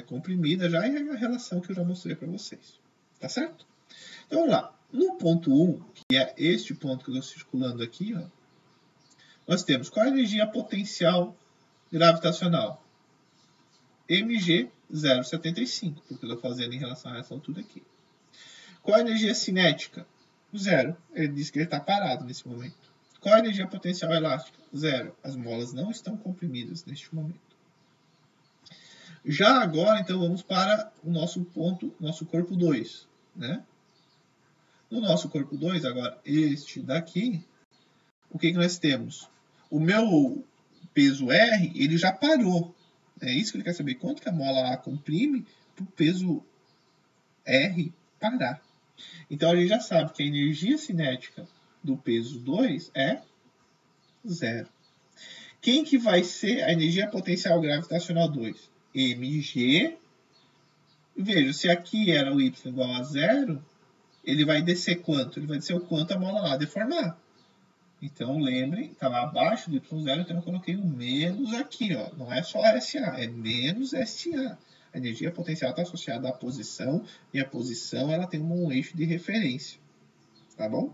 comprimida já é a relação que eu já mostrei para vocês. Tá certo? Então vamos lá. No ponto 1, que é este ponto que eu estou circulando aqui, ó, nós temos qual é a energia potencial gravitacional? mg 0,75, porque eu estou fazendo em relação a essa altura aqui. Qual é a energia cinética? 0. Ele diz que ele está parado nesse momento. Qual é a energia potencial elástica? 0. As molas não estão comprimidas neste momento. Já agora, então, vamos para o nosso ponto, nosso corpo 2. Né? No nosso corpo 2, agora, este daqui, o que nós temos? O meu peso R, ele já parou. É isso que ele quer saber. Quanto que a mola A comprime para o peso R parar. Então, a gente já sabe que a energia cinética do peso 2 é 0. Quem que vai ser a energia potencial gravitacional 2? mg. Veja, se aqui era o y igual a 0, ele vai descer quanto? Ele vai descer o quanto a mola lá deformar. Então, lembrem, está lá abaixo do y0, então eu coloquei um menos aqui, ó. Não é só SA, é menos SA. A energia potencial está associada à posição, e a posição ela tem um eixo de referência. Tá bom?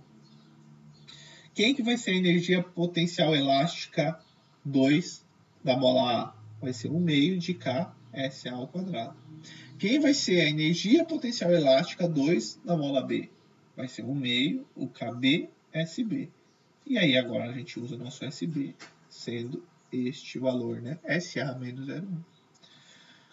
Quem que vai ser a energia potencial elástica 2 da mola A? Vai ser 1 meio de K SA ao quadrado. Quem vai ser a energia potencial elástica 2 da mola B? Vai ser 1 meio o KB SB. E aí agora a gente usa o nosso SB, sendo este valor, né? SA menos 0,1.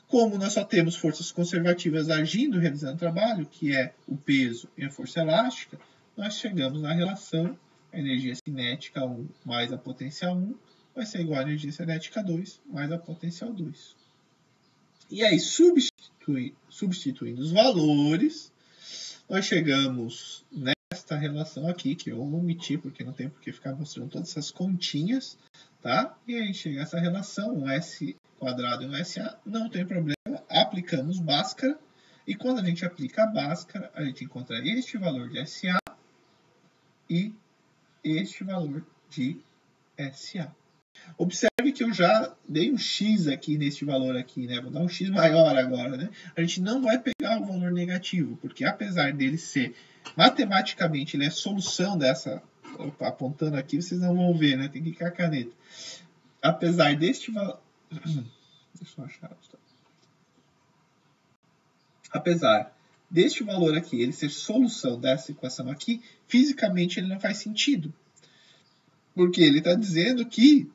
Como nós só temos forças conservativas agindo, realizando o trabalho, que é o peso e a força elástica, nós chegamos na relação a energia cinética 1 mais a potencial 1 vai ser igual a energia cinética 2 mais a potencial 2. E aí, substituindo os valores, nós chegamos nesta relação aqui, que eu omiti, porque não tem por que ficar mostrando todas essas continhas, tá? E aí chega essa relação, um S quadrado e um SA, não tem problema, aplicamos Bhaskara, e quando a gente aplica a Bhaskara, a gente encontra este valor de SA e este valor de SA. Observe que eu já dei um X aqui neste valor aqui, né? Vou dar um X maior agora, né? A gente não vai pegar o valor negativo, porque apesar dele ser, matematicamente, ele é solução dessa... Opa, apontando aqui, vocês não vão ver, né? Tem que ir com a caneta. Apesar deste valor... Deixa eu achar. Apesar deste valor aqui, ele ser solução dessa equação aqui, fisicamente ele não faz sentido. Porque ele está dizendo que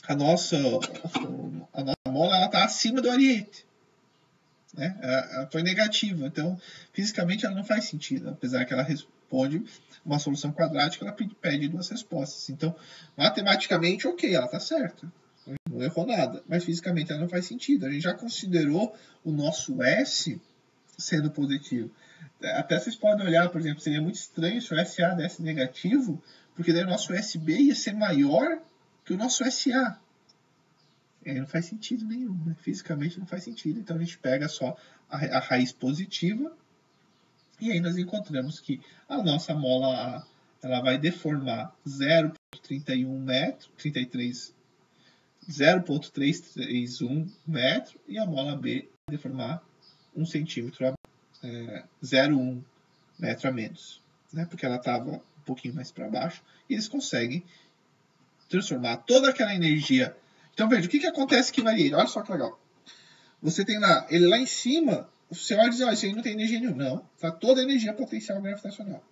a nossa mola está acima do ariete. Né? Ela foi negativa. Então, fisicamente, ela não faz sentido. Apesar que ela responde uma solução quadrática, ela pede duas respostas. Então, matematicamente, ok, ela está certa. Não errou nada. Mas, fisicamente, ela não faz sentido. A gente já considerou o nosso S sendo positivo. Até vocês podem olhar, por exemplo, seria muito estranho se o SA desse negativo, porque daí o nosso SB ia ser maior que o nosso SA. Não faz sentido nenhum, né? Fisicamente não faz sentido. Então a gente pega só a raiz positiva e aí nós encontramos que a nossa mola A ela vai deformar 0,31 metro, 0,331 metro, e a mola B vai deformar 1 centímetro, 0,1 metro a menos, né? Porque ela estava um pouquinho mais para baixo, e eles conseguem transformar toda aquela energia. Então veja, o que acontece que varia? Olha só que legal. Você tem lá, ele lá em cima, você olha e diz, isso aí não tem energia nenhuma. Não, está toda a energia potencial gravitacional.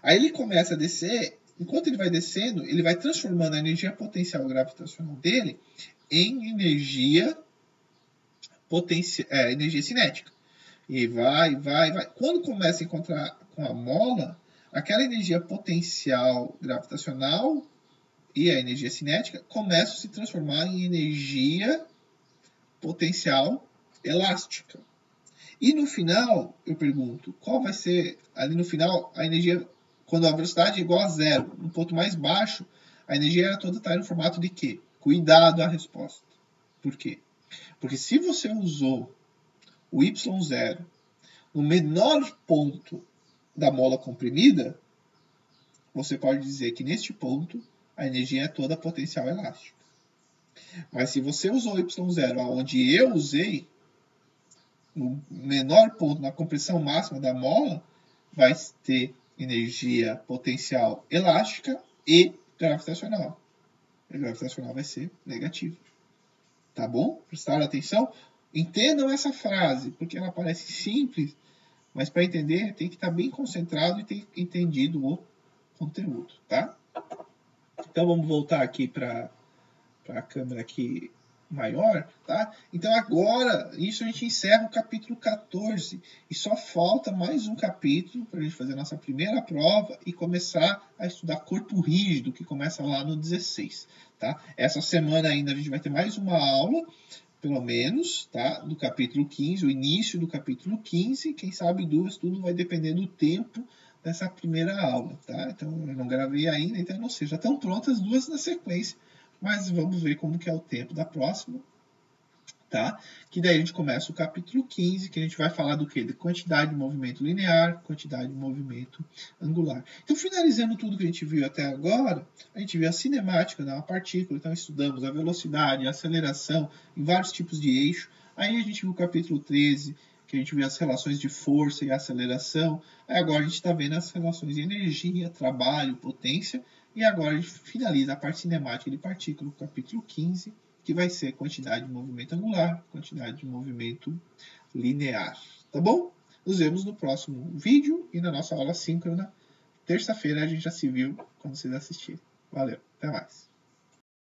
Aí ele começa a descer, enquanto ele vai descendo, ele vai transformando a energia potencial gravitacional dele em energia cinética. E vai. Quando começa a encontrar com a mola, aquela energia potencial gravitacional e a energia cinética começam a se transformar em energia potencial elástica. E no final, eu pergunto, qual vai ser, ali no final, a energia, quando a velocidade é igual a zero, no ponto mais baixo, a energia toda está no formato de quê? Cuidado a resposta. Por quê? Porque se você usou o Y0 no menor ponto da mola comprimida, você pode dizer que neste ponto a energia é toda potencial elástica. Mas se você usou o Y0 onde eu usei, no menor ponto, na compressão máxima da mola, vai ter energia potencial elástica e gravitacional. A gravitacional vai ser negativa. Tá bom? Prestaram atenção? Entendam essa frase, porque ela parece simples, mas para entender tem que estar bem concentrado e ter entendido o conteúdo, tá? Então vamos voltar aqui para a câmera aqui maior, tá? Então agora, isso a gente encerra o capítulo 14 e só falta mais um capítulo para a gente fazer a nossa primeira prova e começar a estudar corpo rígido, que começa lá no 16, tá? Essa semana ainda a gente vai ter mais uma aula, pelo menos, tá? Do capítulo 15, o início do capítulo 15, quem sabe duas, tudo vai depender do tempo dessa primeira aula, tá? Então eu não gravei ainda, então não sei, já estão prontas duas na sequência, mas vamos ver como que é o tempo da próxima. tá? Que daí a gente começa o capítulo 15, que a gente vai falar do quê? De quantidade de movimento linear, quantidade de movimento angular. Então, finalizando tudo que a gente viu até agora, a gente viu a cinemática de uma partícula, então estudamos a velocidade, a aceleração em vários tipos de eixo. Aí a gente viu o capítulo 13, que a gente viu as relações de força e aceleração. Aí agora a gente está vendo as relações de energia, trabalho, potência. E agora a gente finaliza a parte cinemática de partícula, capítulo 15, que vai ser quantidade de movimento angular, quantidade de movimento linear. Tá bom? Nos vemos no próximo vídeo e na nossa aula síncrona. Terça-feira a gente já se viu quando vocês assistirem. Valeu, até mais.